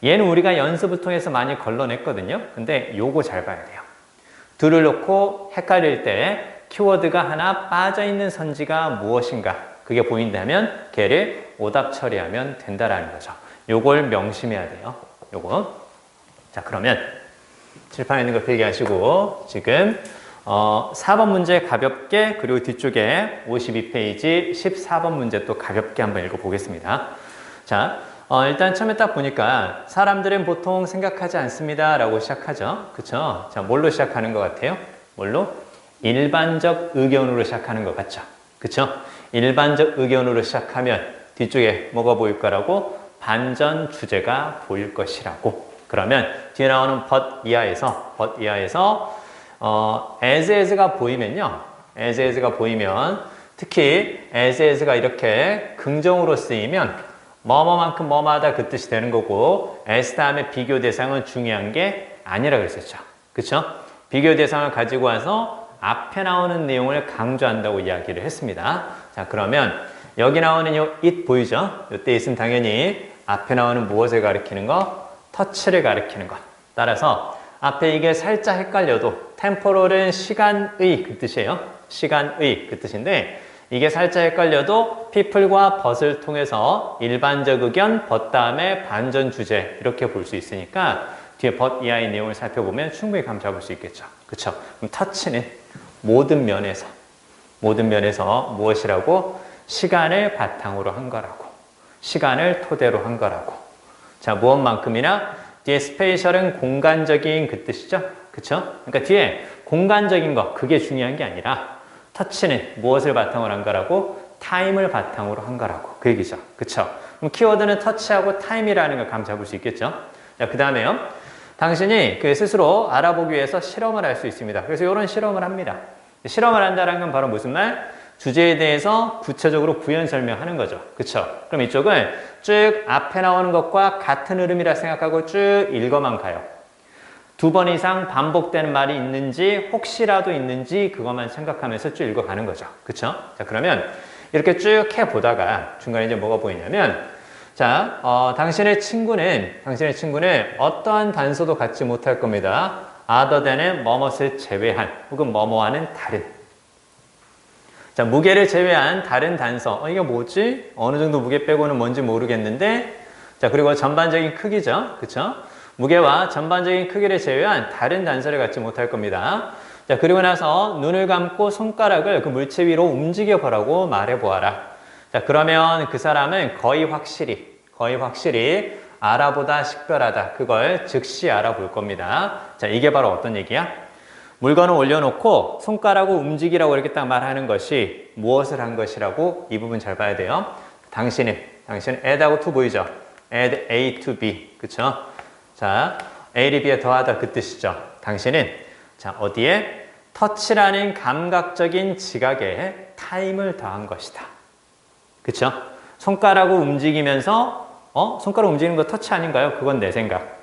얘는 우리가 연습을 통해서 많이 걸러냈거든요. 근데 요거 잘 봐야 돼요. 둘을 놓고 헷갈릴 때 키워드가 하나 빠져 있는 선지가 무엇인가? 그게 보인다면 걔를 오답 처리하면 된다라는 거죠. 요걸 명심해야 돼요. 요거. 자, 그러면 칠판에 있는 거 필기하시고 지금 4번 문제 가볍게 그리고 뒤쪽에 52페이지 14번 문제 또 가볍게 한번 읽어보겠습니다. 자, 일단 처음에 딱 보니까 사람들은 보통 생각하지 않습니다 라고 시작하죠. 그쵸? 자, 뭘로 시작하는 것 같아요? 뭘로? 일반적 의견으로 시작하는 것 같죠. 그쵸? 일반적 의견으로 시작하면 뒤쪽에 뭐가 보일 거라고? 반전 주제가 보일 것이라고. 그러면 뒤에 나오는 but 이하에서 as가 보이면요. as가 보이면 특히 as가 이렇게 긍정으로 쓰이면 뭐뭐만큼 뭐마다 그 뜻이 되는 거고 as 다음에 비교 대상은 중요한 게 아니라 그랬었죠. 그쵸? 비교 대상을 가지고 와서 앞에 나오는 내용을 강조한다고 이야기를 했습니다. 자, 그러면 여기 나오는 요 it 보이죠? 이때 it은 당연히 앞에 나오는 무엇을 가리키는 거? 터치를 가리키는 것. 따라서 앞에 이게 살짝 헷갈려도 temporal은 시간의 그 뜻이에요. 시간의 그 뜻인데 이게 살짝 헷갈려도 people과 but을 통해서 일반적 의견, but 다음에 반전 주제 이렇게 볼 수 있으니까 뒤에 but 이하의 내용을 살펴보면 충분히 감 잡을 수 있겠죠. 그쵸? 그럼 터치는 모든 면에서 무엇이라고? 시간을 바탕으로 한 거라고. 시간을 토대로 한 거라고. 자, 무엇만큼이나 뒤에 스페이셜은 공간적인 그 뜻이죠. 그쵸? 그러니까 뒤에 공간적인 거 그게 중요한 게 아니라 터치는 무엇을 바탕으로 한 거라고? 타임을 바탕으로 한 거라고. 그 얘기죠. 그쵸? 그럼 키워드는 터치하고 타임이라는 걸 감 잡을 수 있겠죠. 자, 그 다음에요. 당신이 그 스스로 알아보기 위해서 실험을 할 수 있습니다. 그래서 이런 실험을 합니다. 실험을 한다는 건 바로 무슨 말? 주제에 대해서 구체적으로 부연 설명하는 거죠. 그쵸? 그럼 이쪽을 쭉 앞에 나오는 것과 같은 흐름이라 생각하고 쭉 읽어만 가요. 2번 이상 반복되는 말이 있는지 혹시라도 있는지 그것만 생각하면서 쭉 읽어가는 거죠. 그쵸? 자, 그러면 이렇게 쭉 해보다가 중간에 이제 뭐가 보이냐면 자, 당신의 친구는 어떠한 단서도 갖지 못할 겁니다. other than의 뭐뭇을 제외한 혹은 뭐뭐와는 다른. 자, 무게를 제외한 다른 단서. 이게 뭐지? 어느 정도 무게 빼고는 뭔지 모르겠는데. 자, 그리고 전반적인 크기죠. 그쵸? 무게와 전반적인 크기를 제외한 다른 단서를 갖지 못할 겁니다. 자, 그리고 나서 눈을 감고 손가락을 그 물체 위로 움직여 보라고 말해 보아라. 자, 그러면 그 사람은 거의 확실히 알아보다 식별하다. 그걸 즉시 알아볼 겁니다. 자, 이게 바로 어떤 얘기야? 물건을 올려놓고 손가락을 움직이라고 이렇게 딱 말하는 것이 무엇을 한 것이라고 이 부분 잘 봐야 돼요. 당신은 add하고 to 보이죠? add A to B. 그쵸? 자, A를 B에 더하다 그 뜻이죠. 당신은 자, 어디에? 터치라는 감각적인 지각에 타임을 더한 것이다. 그쵸? 손가락을 움직이면서 손가락 움직이는 거 터치 아닌가요? 그건 내 생각.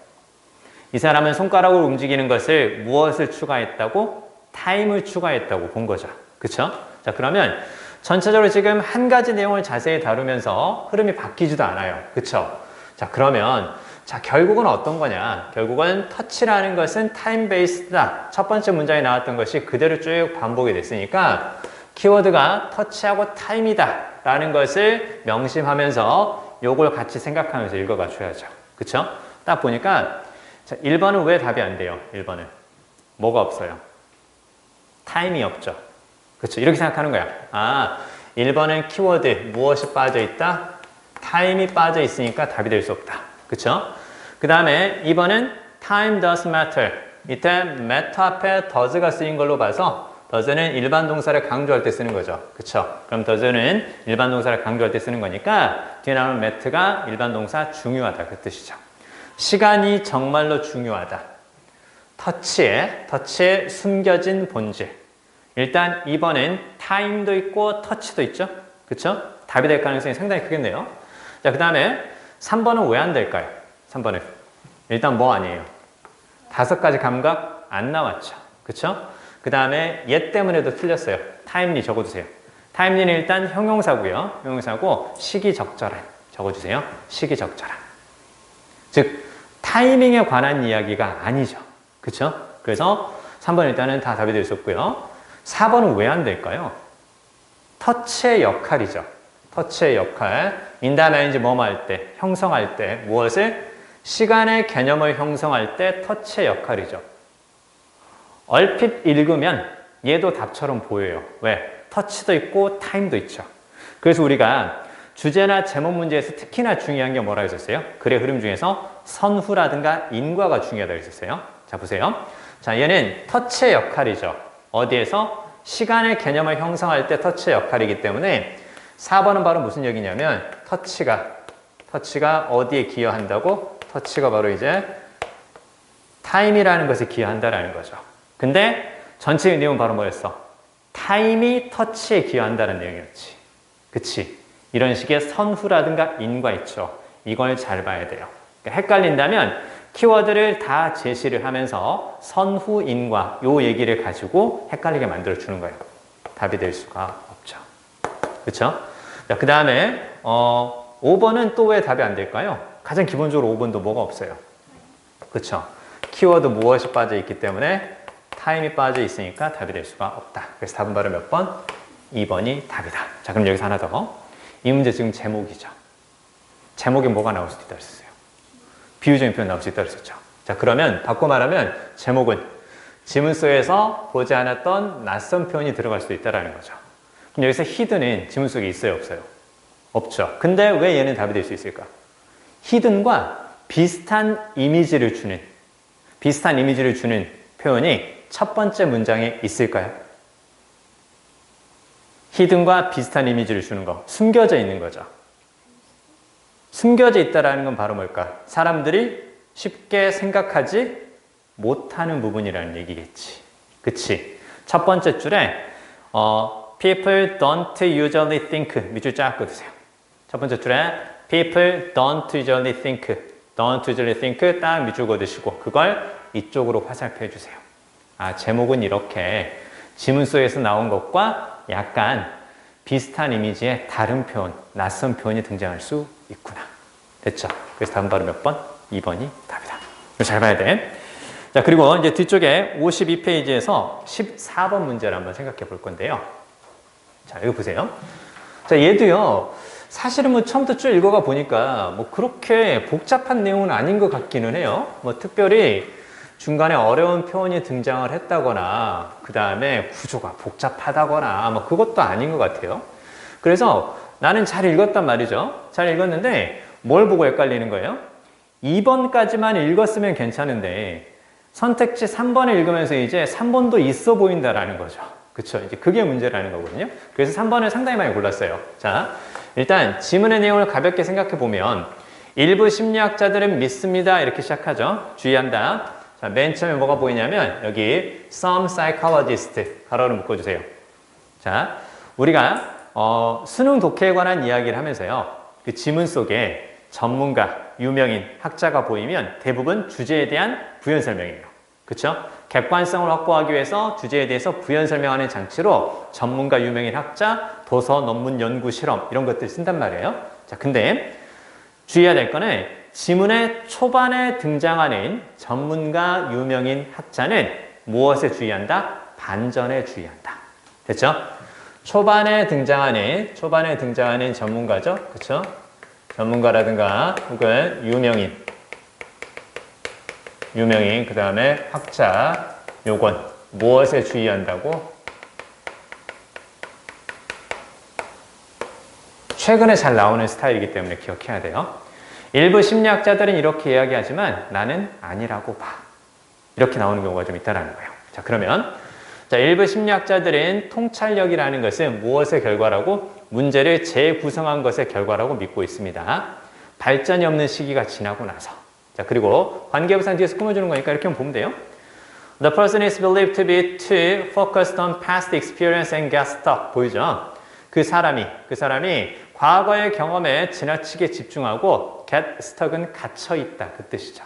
이 사람은 손가락을 움직이는 것을 무엇을 추가했다고? 타임을 추가했다고 본 거죠. 그쵸? 자, 그러면 전체적으로 지금 한 가지 내용을 자세히 다루면서 흐름이 바뀌지도 않아요. 그쵸? 자, 그러면 자, 결국은 어떤 거냐? 결국은 터치라는 것은 타임 베이스다. 첫 번째 문장에 나왔던 것이 그대로 쭉 반복이 됐으니까 키워드가 터치하고 타임이다 라는 것을 명심하면서 요걸 같이 생각하면서 읽어가 줘야죠. 그쵸? 딱 보니까 자, 1번은 왜 답이 안 돼요? 1번은 뭐가 없어요? 타임이 없죠. 그렇죠? 이렇게 생각하는 거야. 1번은 키워드 무엇이 빠져 있다? 타임이 빠져 있으니까 답이 될 수 없다. 그렇죠? 그 다음에 2번은 time does matter. 이때 matter 앞에 does가 쓰인 걸로 봐서 does는 일반 동사를 강조할 때 쓰는 거죠. 그쵸? 그럼 does는 일반 동사를 강조할 때 쓰는 거니까 뒤에 나오는 mat가 일반 동사 중요하다 그 뜻이죠. 시간이 정말로 중요하다. 터치에 숨겨진 본질. 일단 2번은 time도 있고 touch도 있죠. 그쵸? 답이 될 가능성이 상당히 크겠네요. 자, 그 다음에 3번은 왜 안 될까요? 3번은 일단 뭐 아니에요? 5가지 감각 안 나왔죠. 그쵸? 그 다음에 얘 때문에도 틀렸어요. timely 적어주세요. timely는 일단 형용사고요. 형용사고 시기적절한 적어주세요. 시기적절한. 즉 타이밍에 관한 이야기가 아니죠. 그쵸? 그래서 3번 일단은 다 답이 될 수 없고요. 4번은 왜 안 될까요? 터치의 역할이죠. 터치의 역할. 인다라인지 뭐뭐 할 때, 형성할 때 무엇을? 시간의 개념을 형성할 때 터치의 역할이죠. 얼핏 읽으면 얘도 답처럼 보여요. 왜? 터치도 있고 타임도 있죠. 그래서 우리가 주제나 제목 문제에서 특히나 중요한 게 뭐라 했었어요? 글의 흐름 중에서 선후라든가 인과가 중요하다고 했었어요. 자, 보세요. 자, 얘는 터치의 역할이죠. 어디에서? 시간의 개념을 형성할 때 터치의 역할이기 때문에 4번은 바로 무슨 얘기냐면 터치가 어디에 기여한다고? 터치가 바로 이제 타임이라는 것에 기여한다라는 거죠. 근데 전체 내용은 바로 뭐였어? 타임이 터치에 기여한다는 내용이었지. 그치? 이런 식의 선후라든가 인과 있죠. 이걸 잘 봐야 돼요. 그러니까 헷갈린다면 키워드를 다 제시를 하면서 선후, 인과 요 얘기를 가지고 헷갈리게 만들어주는 거예요. 답이 될 수가 없죠. 그렇죠? 자, 그 다음에 5번은 또 왜 답이 안 될까요? 가장 기본적으로 5번도 뭐가 없어요. 그렇죠? 키워드 무엇이 빠져 있기 때문에 타임이 빠져 있으니까 답이 될 수가 없다. 그래서 답은 바로 몇 번? 2번이 답이다. 자, 그럼 여기서 하나 더. 이 문제 지금 제목이죠. 제목에 뭐가 나올 수도 있다 그랬어요. 비유적인 표현 나올 수 있다 그랬었죠. 자, 그러면 바꿔 말하면 제목은 지문 속에서 보지 않았던 낯선 표현이 들어갈 수도 있다는 거죠. 그럼 여기서 히든은 지문 속에 있어요, 없어요? 없죠. 근데 왜 얘는 답이 될 수 있을까? 히든과 비슷한 이미지를 주는 표현이 첫 번째 문장에 있을까요? 히든과 비슷한 이미지를 주는 거, 숨겨져 있는 거죠. 숨겨져 있다는 건 바로 뭘까? 사람들이 쉽게 생각하지 못하는 부분이라는 얘기겠지. 그치? 첫 번째 줄에 people don't usually think 밑줄 쫙 그어주세요. 첫 번째 줄에 people don't usually think 딱 밑줄 그어주시고 그걸 이쪽으로 화살표 해주세요. 아, 제목은 이렇게 지문 속에서 나온 것과 약간 비슷한 이미지의 다른 표현, 낯선 표현이 등장할 수 있구나. 됐죠? 그래서 다음 바로 몇 번? 2번이 답이다. 이거 잘 봐야 돼. 자, 그리고 이제 뒤쪽에 52페이지에서 14번 문제를 한번 생각해 볼 건데요. 자, 이거 보세요. 자, 얘도요, 사실은 뭐 처음부터 쭉 읽어가 보니까 뭐 그렇게 복잡한 내용은 아닌 것 같기는 해요. 뭐 특별히 중간에 어려운 표현이 등장을 했다거나 그 다음에 구조가 복잡하다거나 뭐 그것도 아닌 것 같아요. 그래서 나는 잘 읽었단 말이죠. 잘 읽었는데 뭘 보고 헷갈리는 거예요? 2번까지만 읽었으면 괜찮은데 선택지 3번을 읽으면서 이제 3번도 있어 보인다라는 거죠. 그쵸? 이제 그게 문제라는 거거든요. 그래서 3번을 상당히 많이 골랐어요. 자, 일단 지문의 내용을 가볍게 생각해 보면 일부 심리학자들은 믿습니다. 이렇게 시작하죠. 주의한다. 자, 맨 처음에 뭐가 보이냐면 여기 some psychologist 가로를 묶어주세요. 자, 우리가 수능 독해에 관한 이야기를 하면서요. 그 지문 속에 전문가, 유명인, 학자가 보이면 대부분 주제에 대한 부연 설명이에요. 그렇죠? 객관성을 확보하기 위해서 주제에 대해서 부연 설명하는 장치로 전문가, 유명인, 학자, 도서, 논문, 연구, 실험 이런 것들 쓴단 말이에요. 자, 근데 주의해야 될 거는 지문의 초반에 등장하는 전문가, 유명인, 학자는 무엇에 주의한다? 반전에 주의한다. 됐죠? 초반에 등장하는 전문가죠. 그렇죠? 전문가라든가 혹은 유명인, 그 다음에 학자, 요건 무엇에 주의한다고? 최근에 잘 나오는 스타일이기 때문에 기억해야 돼요. 일부 심리학자들은 이렇게 이야기하지만 나는 아니라고 봐. 이렇게 나오는 경우가 좀 있다는 거예요. 자, 그러면 자, 일부 심리학자들은 통찰력이라는 것은 무엇의 결과라고? 문제를 재구성한 것의 결과라고 믿고 있습니다. 발전이 없는 시기가 지나고 나서. 자, 그리고 관계부상 뒤에서 꾸며주는 거니까 이렇게 보면 돼요. The person is believed to be too focused on past experience and get stuck. 보이죠? 그 사람이 과거의 경험에 지나치게 집중하고 get stuck은 갇혀있다. 그 뜻이죠.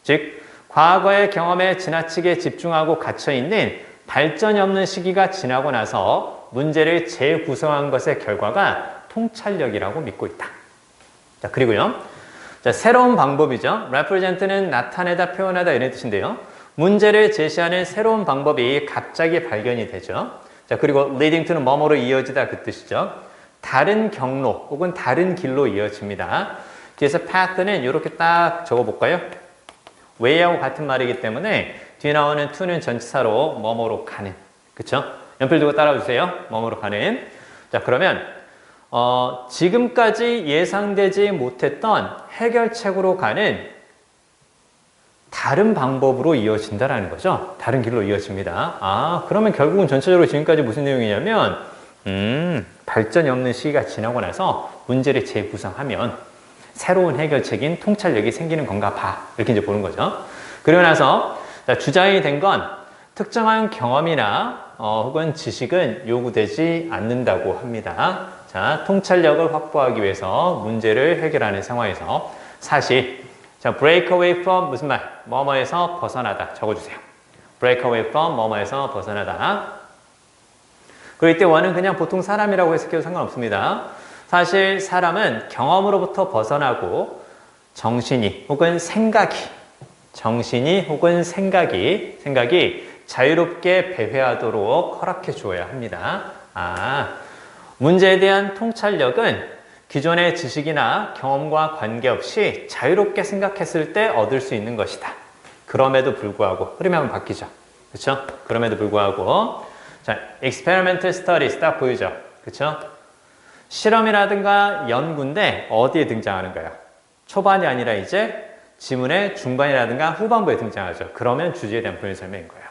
즉, 과거의 경험에 지나치게 집중하고 갇혀있는 발전이 없는 시기가 지나고 나서 문제를 재구성한 것의 결과가 통찰력이라고 믿고 있다. 자, 그리고요. 자, 새로운 방법이죠. represent는 나타내다, 표현하다 이런 뜻인데요. 문제를 제시하는 새로운 방법이 갑자기 발견이 되죠. 자, 그리고 leading to는 뭐뭐로 이어지다 그 뜻이죠. 다른 경로 혹은 다른 길로 이어집니다. 뒤에서 path는 이렇게 딱 적어볼까요? way하고 같은 말이기 때문에 뒤에 나오는 to는 전치사로 뭐뭐로 가는. 그쵸? 연필 두고 따라주세요. 뭐뭐로 가는. 자, 그러면 지금까지 예상되지 못했던 해결책으로 가는 다른 방법으로 이어진다라는 거죠. 다른 길로 이어집니다. 아, 그러면 결국은 전체적으로 지금까지 무슨 내용이냐면 발전이 없는 시기가 지나고 나서 문제를 재구성하면 새로운 해결책인 통찰력이 생기는 건가 봐. 이렇게 이제 보는 거죠. 그리고 나서 주장이 된 건 특정한 경험이나 혹은 지식은 요구되지 않는다고 합니다. 자, 통찰력을 확보하기 위해서 문제를 해결하는 상황에서 사실 자, break away from 무슨 말? 뭐뭐에서 벗어나다 적어주세요. break away from 뭐뭐에서 벗어나다. 그리고 이때 원은 그냥 보통 사람이라고 해석해도 상관없습니다. 사실 사람은 경험으로부터 벗어나고 정신이 혹은 생각이 자유롭게 배회하도록 허락해 주어야 합니다. 아, 문제에 대한 통찰력은 기존의 지식이나 경험과 관계없이 자유롭게 생각했을 때 얻을 수 있는 것이다. 그럼에도 불구하고 흐름이 한번 바뀌죠. 그렇죠? 그럼에도 불구하고 자, experimental studies 딱 보이죠. 그렇죠? 실험이라든가 연구인데 어디에 등장하는가요? 초반이 아니라 이제 지문의 중반이라든가 후반부에 등장하죠. 그러면 주제에 대한 부연 설명인 거예요.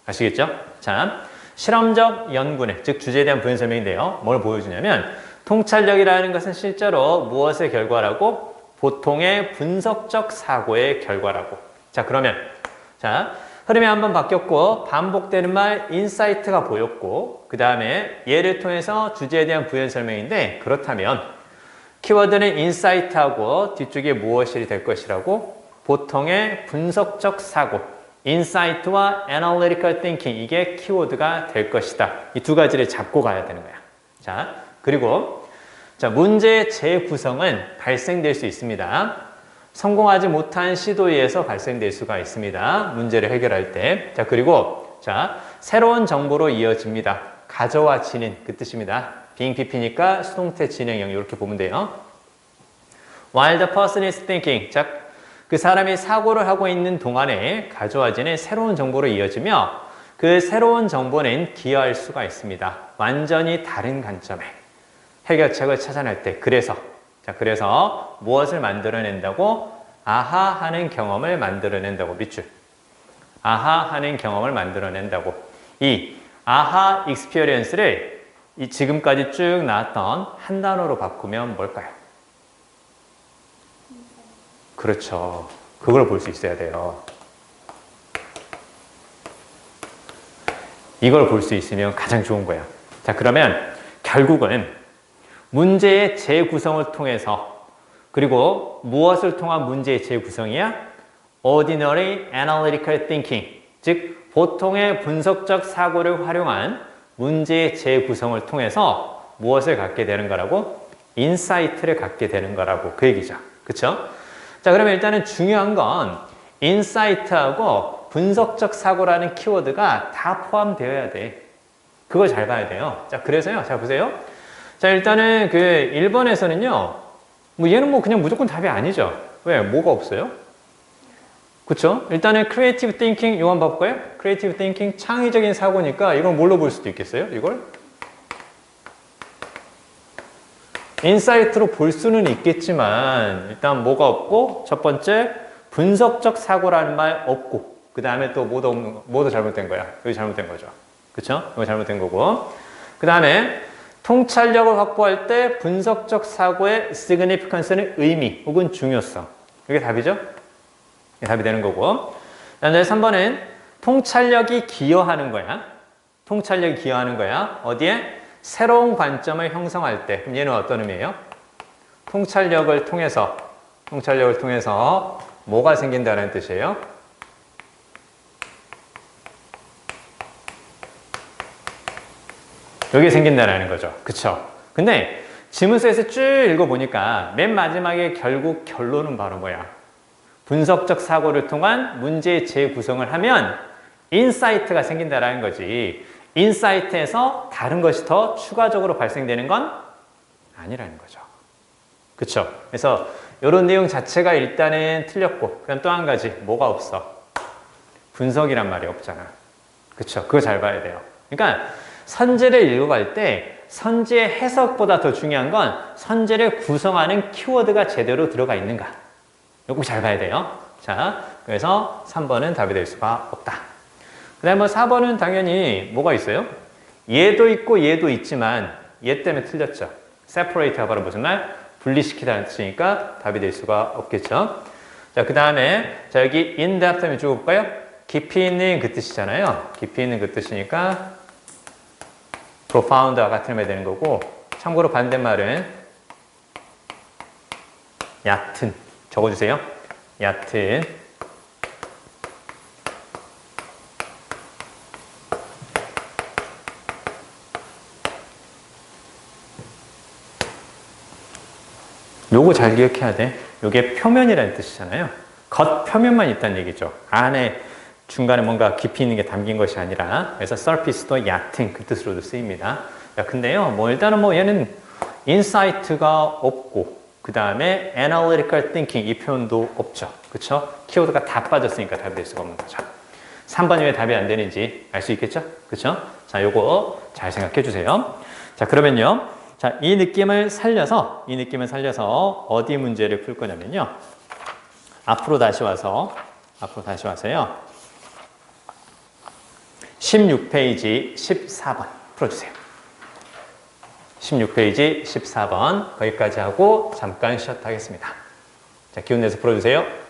아시겠죠? 자, 실험적 연구는 즉 주제에 대한 부연 설명인데요. 뭘 보여주냐면 통찰력이라는 것은 실제로 무엇의 결과라고? 보통의 분석적 사고의 결과라고. 자, 그러면 자, 흐름이 한번 바뀌었고 반복되는 말 인사이트가 보였고 그 다음에 얘를 통해서 주제에 대한 부연 설명인데 그렇다면 키워드는 인사이트하고 뒤쪽에 무엇이 될 것이라고? 보통의 분석적 사고 인사이트와 analytical thinking 이게 키워드가 될 것이다. 이 두 가지를 잡고 가야 되는 거야. 자, 그리고 자, 문제의 재구성은 발생될 수 있습니다. 성공하지 못한 시도에 의해서 발생될 수가 있습니다. 문제를 해결할 때. 자, 그리고 자, 새로운 정보로 이어집니다. 가져와지는 그 뜻입니다. being PP니까 수동태 진행형 이렇게 보면 돼요. While the person is thinking. 자, 그 사람이 사고를 하고 있는 동안에 가져와지는 새로운 정보로 이어지며 그 새로운 정보는 기여할 수가 있습니다. 완전히 다른 관점에 해결책을 찾아낼 때. 그래서 무엇을 만들어낸다고? 아하 하는 경험을 만들어낸다고. 밑줄. 아하 하는 경험을 만들어낸다고. 이 아하 익스피리언스를 이 지금까지 쭉 나왔던 한 단어로 바꾸면 뭘까요? 그렇죠. 그걸 볼 수 있어야 돼요. 이걸 볼 수 있으면 가장 좋은 거야. 자, 그러면 결국은 문제의 재구성을 통해서 그리고 무엇을 통한 문제의 재구성이야? Ordinary Analytical Thinking, 즉 보통의 분석적 사고를 활용한 문제의 재구성을 통해서 무엇을 갖게 되는 거라고? 인사이트를 갖게 되는 거라고 그 얘기죠. 그렇죠? 자, 그러면 일단은 중요한 건 인사이트하고 분석적 사고라는 키워드가 다 포함되어야 돼. 그걸 잘 봐야 돼요. 자, 그래서요. 자, 보세요. 자, 일단은 그 1번에서는요. 얘는 그냥 무조건 답이 아니죠. 왜? 뭐가 없어요? 그쵸? 일단은 creative thinking 이거 한번 봐볼까요? creative thinking 창의적인 사고니까 이걸 뭘로 볼 수도 있겠어요? 이걸? 인사이트로 볼 수는 있겠지만 일단 뭐가 없고 첫 번째 분석적 사고라는 말 없고 그 다음에 또 뭐도 잘못된 거야. 여기 잘못된 거죠. 그쵸? 이거 잘못된 거고. 그 다음에 통찰력을 확보할 때 분석적 사고의 significance는 의미 혹은 중요성. 이게 답이죠? 이게 답이 되는 거고. 그다음에 3번은 통찰력이 기여하는 거야. 통찰력이 기여하는 거야. 어디에? 새로운 관점을 형성할 때. 그럼 얘는 어떤 의미예요? 통찰력을 통해서 뭐가 생긴다는 뜻이에요? 여기 생긴다는 거죠. 그쵸? 근데 지문서에서 쭉 읽어보니까 맨 마지막에 결국 결론은 바로 뭐야? 분석적 사고를 통한 문제의 재구성을 하면 인사이트가 생긴다는 거지. 인사이트에서 다른 것이 더 추가적으로 발생되는 건 아니라는 거죠. 그쵸? 그래서 이런 내용 자체가 일단은 틀렸고, 그럼 또 한 가지 뭐가 없어? 분석이란 말이 없잖아. 그쵸? 그거 잘 봐야 돼요. 그러니까 선제를 읽어갈 때 선제의 해석보다 더 중요한 건 선제를 구성하는 키워드가 제대로 들어가 있는가. 이거 잘 봐야 돼요. 자, 그래서 3번은 답이 될 수가 없다. 그 다음에 4번은 당연히 뭐가 있어요? 얘도 있고 얘도 있지만 얘 때문에 틀렸죠. separate가 바로 무슨 말? 분리시키다는 뜻이니까 답이 될 수가 없겠죠. 자, 그 다음에 자 여기 in depth 하면 줄볼까요? 깊이 있는 그 뜻이잖아요. 깊이 있는 그 뜻이니까 profound와 같은 말 되는 거고, 참고로 반대말은 얕은, 적어주세요. 얕은. 요거 잘 기억해야 돼. 요게 표면이라는 뜻이잖아요. 겉 표면만 있다는 얘기죠. 안에 중간에 뭔가 깊이 있는 게 담긴 것이 아니라, 그래서 surface도 얕은 그 뜻으로도 쓰입니다. 야, 근데요, 뭐 일단은 뭐 얘는 insight가 없고, 그 다음에 analytical thinking 이 표현도 없죠. 그쵸? 키워드가 다 빠졌으니까 답이 될 수가 없는 거죠. 3번이 왜 답이 안 되는지 알 수 있겠죠? 그쵸? 자, 요거 잘 생각해 주세요. 자, 그러면요. 자, 이 느낌을 살려서 어디 문제를 풀 거냐면요. 앞으로 다시 와서요. 16페이지 14번 풀어주세요. 16페이지 14번 거기까지 하고 잠깐 쉬었다 하겠습니다. 자, 기운 내서 풀어주세요.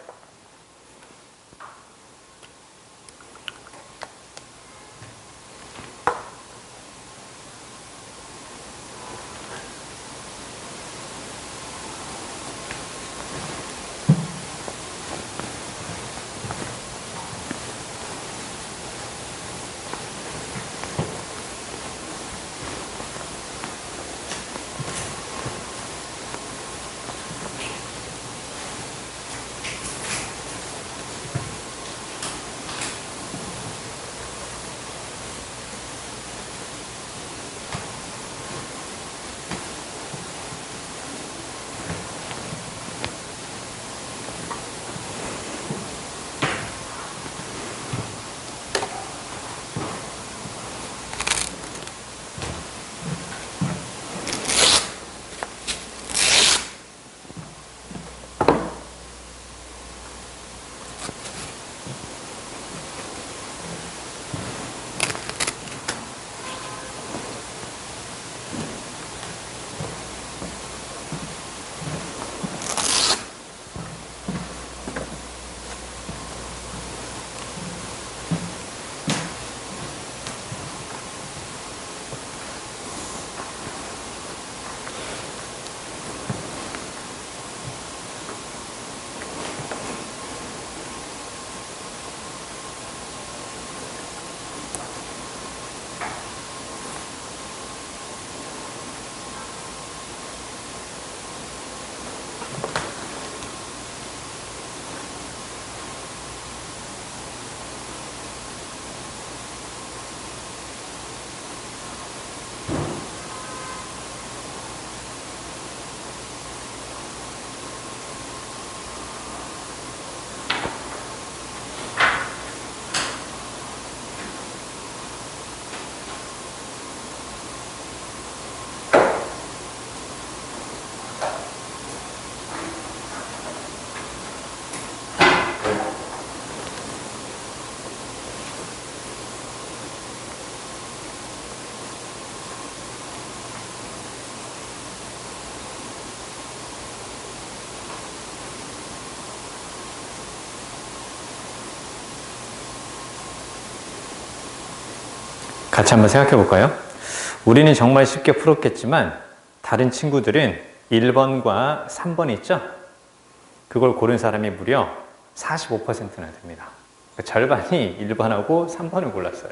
같이 한번 생각해 볼까요? 우리는 정말 쉽게 풀었겠지만 다른 친구들은 1번과 3번 있죠? 그걸 고른 사람이 무려 45%나 됩니다. 그러니까 절반이 1번하고 3번을 골랐어요.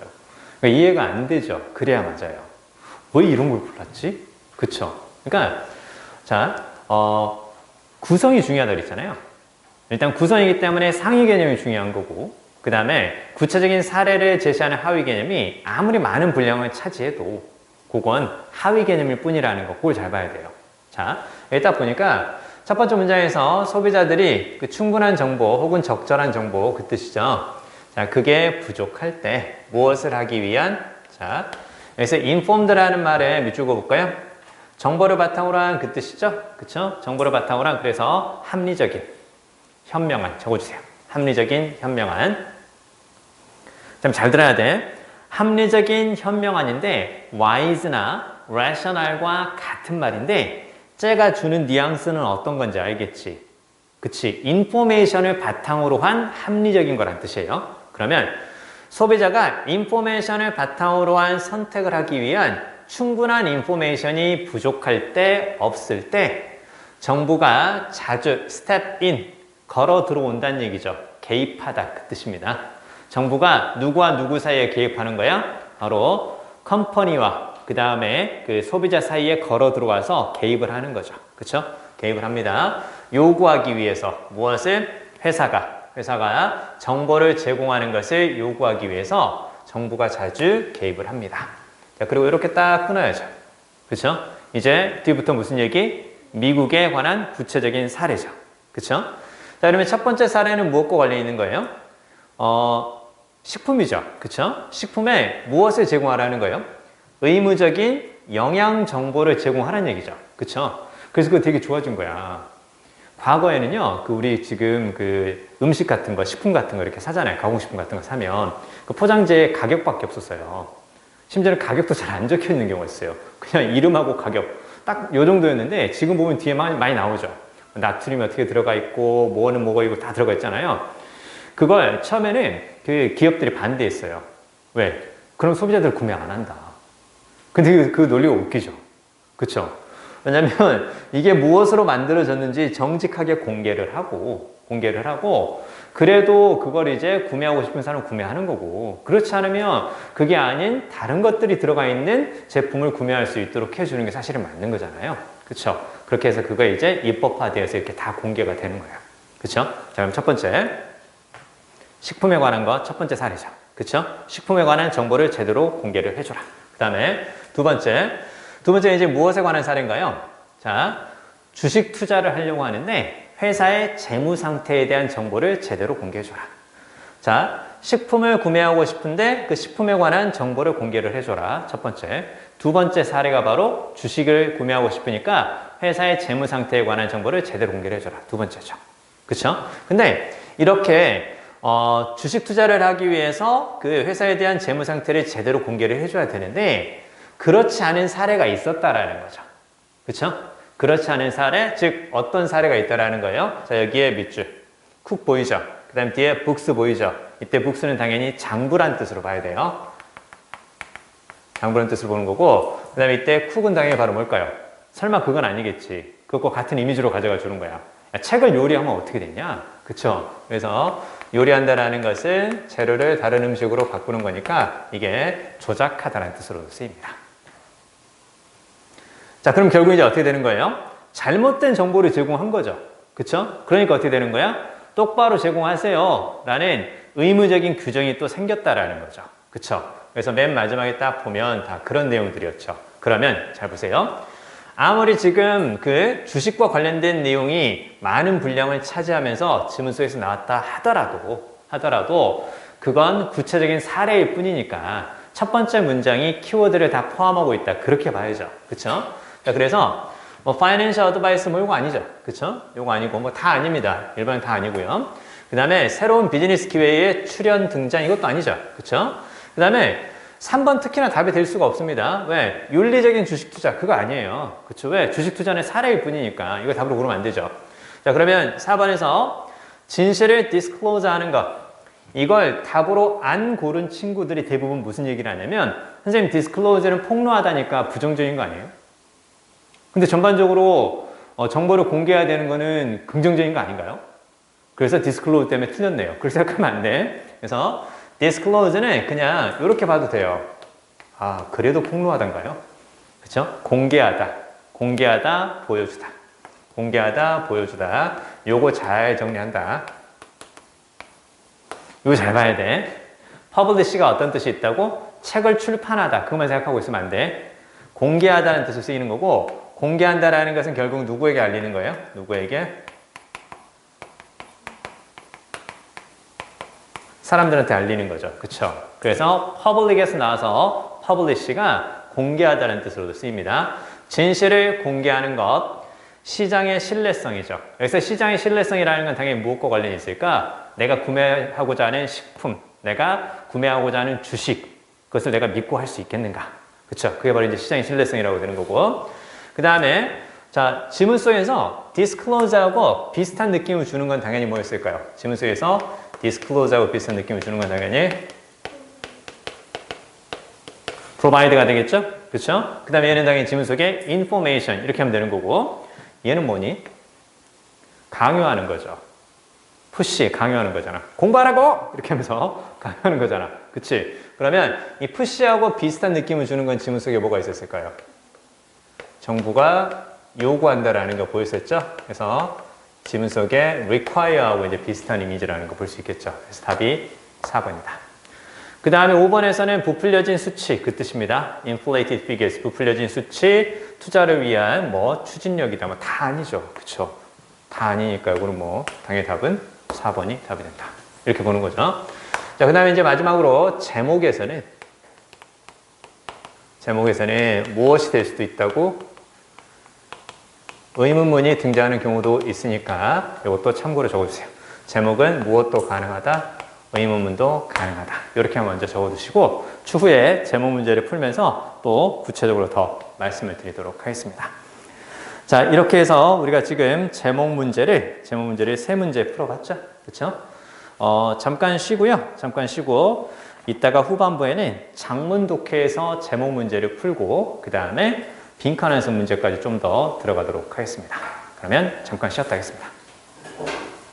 그러니까 이해가 안 되죠? 그래야 맞아요. 왜 이런 걸 골랐지? 그쵸? 그러니까 자, 구성이 중요하다고 그랬잖아요. 일단 구성이기 때문에 상위 개념이 중요한 거고, 그 다음에 구체적인 사례를 제시하는 하위 개념이 아무리 많은 분량을 차지해도 그건 하위 개념일 뿐이라는 거, 그걸 잘 봐야 돼요. 자, 여기 딱 보니까 첫 번째 문장에서 소비자들이 그 충분한 정보 혹은 적절한 정보, 그 뜻이죠. 자, 그게 부족할 때 무엇을 하기 위한, 자, 여기서 informed라는 말에 밑줄 그어볼까요? 정보를 바탕으로 한 그 뜻이죠. 그쵸? 정보를 바탕으로 한, 그래서 합리적인, 현명한, 적어주세요. 합리적인, 현명한. 좀 잘 들어야 돼. 합리적인, 현명한인데 wise나 rational과 같은 말인데 쟤가 주는 뉘앙스는 어떤 건지 알겠지? 그치? 인포메이션을 바탕으로 한 합리적인 거란 뜻이에요. 그러면 소비자가 인포메이션을 바탕으로 한 선택을 하기 위한 충분한 인포메이션이 부족할 때, 없을 때 정부가 자주 step in, 걸어 들어온다는 얘기죠. 개입하다, 그 뜻입니다. 정부가 누구와 누구 사이에 개입하는 거야? 바로 컴퍼니와 그 다음에 그 소비자 사이에 걸어 들어와서 개입을 하는 거죠. 그쵸? 개입을 합니다. 요구하기 위해서 무엇을? 회사가 정보를 제공하는 것을 요구하기 위해서 정부가 자주 개입을 합니다. 자, 그리고 이렇게 딱 끊어야죠. 그쵸? 이제 뒤부터 무슨 얘기? 미국에 관한 구체적인 사례죠. 그쵸? 자, 그러면 첫 번째 사례는 무엇과 관련 있는 거예요? 식품이죠. 그쵸? 식품에 무엇을 제공하라는 거예요? 의무적인 영양 정보를 제공하라는 얘기죠. 그쵸? 그래서 그거 되게 좋아진 거야. 과거에는요, 우리 지금 음식 같은 거, 식품 같은 거 이렇게 사잖아요. 가공식품 같은 거 사면 그 포장지에 가격밖에 없었어요. 심지어는 가격도 잘 안 적혀 있는 경우가 있어요. 그냥 이름하고 가격 딱 요 정도였는데 지금 보면 뒤에 많이 나오죠. 나트륨이 어떻게 들어가 있고 뭐는 뭐가 있고 다 들어가 있잖아요. 그걸 처음에는 그 기업들이 반대했어요. 왜? 그럼 소비자들 구매 안 한다. 근데 그 논리가 웃기죠. 그쵸? 왜냐면 이게 무엇으로 만들어졌는지 정직하게 공개를 하고 그래도 그걸 이제 구매하고 싶은 사람은 구매하는 거고, 그렇지 않으면 그게 아닌 다른 것들이 들어가 있는 제품을 구매할 수 있도록 해주는 게 사실은 맞는 거잖아요. 그쵸? 그렇게 해서 그거 이제 입법화되어서 이렇게 다 공개가 되는 거예요. 그쵸? 자, 그럼 첫 번째. 식품에 관한 거 첫 번째 사례죠. 그쵸? 식품에 관한 정보를 제대로 공개를 해줘라. 그 다음에 두 번째 이제 무엇에 관한 사례인가요? 자, 주식 투자를 하려고 하는데 회사의 재무 상태에 대한 정보를 제대로 공개해줘라. 자, 식품을 구매하고 싶은데 그 식품에 관한 정보를 공개를 해줘라. 첫 번째. 두 번째 사례가 바로 주식을 구매하고 싶으니까 회사의 재무 상태에 관한 정보를 제대로 공개를 해줘라. 두 번째죠. 그쵸? 근데 이렇게 주식 투자를 하기 위해서 그 회사에 대한 재무 상태를 제대로 공개를 해줘야 되는데 그렇지 않은 사례가 있었다라는 거죠. 그쵸? 그렇지 않은 사례, 즉 어떤 사례가 있다라는 거예요. 자, 여기에 밑줄 쿡 보이죠? 그 다음 뒤에 북스 보이죠? 이때 북스는 당연히 장부란 뜻으로 봐야 돼요. 장부란 뜻으로 보는 거고, 그 다음에 이때 쿡은 당연히 바로 뭘까요? 설마 그건 아니겠지. 그것과 같은 이미지로 가져가 주는 거야. 야, 책을 요리하면 어떻게 되냐? 그쵸? 그래서 요리한다라는 것은 재료를 다른 음식으로 바꾸는 거니까 이게 조작하다라는 뜻으로 쓰입니다. 자, 그럼 결국 이제 어떻게 되는 거예요? 잘못된 정보를 제공한 거죠. 그쵸? 그러니까 어떻게 되는 거야? 똑바로 제공하세요. 라는 의무적인 규정이 또 생겼다라는 거죠. 그쵸? 그래서 맨 마지막에 딱 보면 다 그런 내용들이었죠. 그러면 잘 보세요. 아무리 지금 그 주식과 관련된 내용이 많은 분량을 차지하면서 지문서에서 나왔다 하더라도 그건 구체적인 사례일 뿐이니까 첫 번째 문장이 키워드를 다 포함하고 있다. 그렇게 봐야죠. 그쵸? 자, 그래서 financial advice 이거 아니죠. 그쵸? 이거 아니고 다 아닙니다. 일반 다 아니고요. 그 다음에 새로운 비즈니스 기회의 출현 등장 이것도 아니죠. 그쵸? 그 다음에 3번 특히나 답이 될 수가 없습니다. 왜? 윤리적인 주식 투자 그거 아니에요. 그쵸? 왜? 주식 투자는 사례일 뿐이니까 이거 답으로 고르면 안 되죠. 자, 그러면 4번에서 진실을 disclose 하는 것. 이걸 답으로 안 고른 친구들이 대부분 무슨 얘기를 하냐면 선생님 disclose는 폭로하다니까 부정적인 거 아니에요? 근데 전반적으로 정보를 공개해야 되는 거는 긍정적인 거 아닌가요? 그래서 disclose 때문에 틀렸네요. 그렇게 생각하면 안 돼. 그래서 disclose는 그냥 이렇게 봐도 돼요. 아, 그래도 폭로하단가요? 그렇죠? 공개하다, 공개하다, 보여주다, 공개하다, 보여주다. 요거 잘 정리한다. 이거 잘 봐야 돼. publish가 어떤 뜻이 있다고? 책을 출판하다. 그것만 생각하고 있으면 안 돼. 공개하다는 뜻을 쓰이는 거고, 공개한다라는 것은 결국 누구에게 알리는 거예요? 누구에게? 사람들한테 알리는 거죠. 그쵸? 그래서 public에서 나와서 publish가 공개하다는 뜻으로도 쓰입니다. 진실을 공개하는 것, 시장의 신뢰성이죠. 여기서 시장의 신뢰성이라는 건 당연히 무엇과 관련이 있을까? 내가 구매하고자 하는 식품, 내가 구매하고자 하는 주식, 그것을 내가 믿고 할 수 있겠는가? 그쵸? 그게 바로 이제 시장의 신뢰성이라고 되는 거고. 그 다음에, 자, 지문 속에서 disclose하고 비슷한 느낌을 주는 건 당연히 뭐였을까요? 지문 속에서 disclose하고 비슷한 느낌을 주는 건 당연히 provide가 되겠죠? 그쵸? 그 다음에 얘는 당연히 지문 속에 information 이렇게 하면 되는 거고, 얘는 뭐니? 강요하는 거죠. 푸시, 강요하는 거잖아. 공부하라고! 이렇게 하면서 강요하는 거잖아. 그치? 그러면 이 푸시하고 비슷한 느낌을 주는 건 지문 속에 뭐가 있었을까요? 정부가 요구한다라는 거 보였었죠? 그래서 지문 속에 require하고 이제 비슷한 이미지라는 거 볼 수 있겠죠? 그래서 답이 4번이다. 그 다음에 5번에서는 부풀려진 수치, 그 뜻입니다. inflated figures, 부풀려진 수치, 투자를 위한 뭐 추진력이다, 뭐 다 아니죠. 그쵸? 다 아니니까 이거는 뭐 당연히 답은 4번이 답이 된다. 이렇게 보는 거죠. 자, 그 다음에 이제 마지막으로 제목에서는 무엇이 될 수도 있다고 의문문이 등장하는 경우도 있으니까 이것도 참고로 적어주세요. 제목은 무엇도 가능하다, 의문문도 가능하다. 이렇게 먼저 적어두시고 추후에 제목 문제를 풀면서 또 구체적으로 더 말씀을 드리도록 하겠습니다. 자, 이렇게 해서 우리가 지금 제목 문제를 3문제 풀어봤죠? 그렇죠? 잠깐 쉬고요. 잠깐 쉬고 이따가 후반부에는 작문 독해에서 제목 문제를 풀고 그 다음에 빈칸에서 문제까지 좀 더 들어가도록 하겠습니다. 그러면 잠깐 쉬었다 하겠습니다.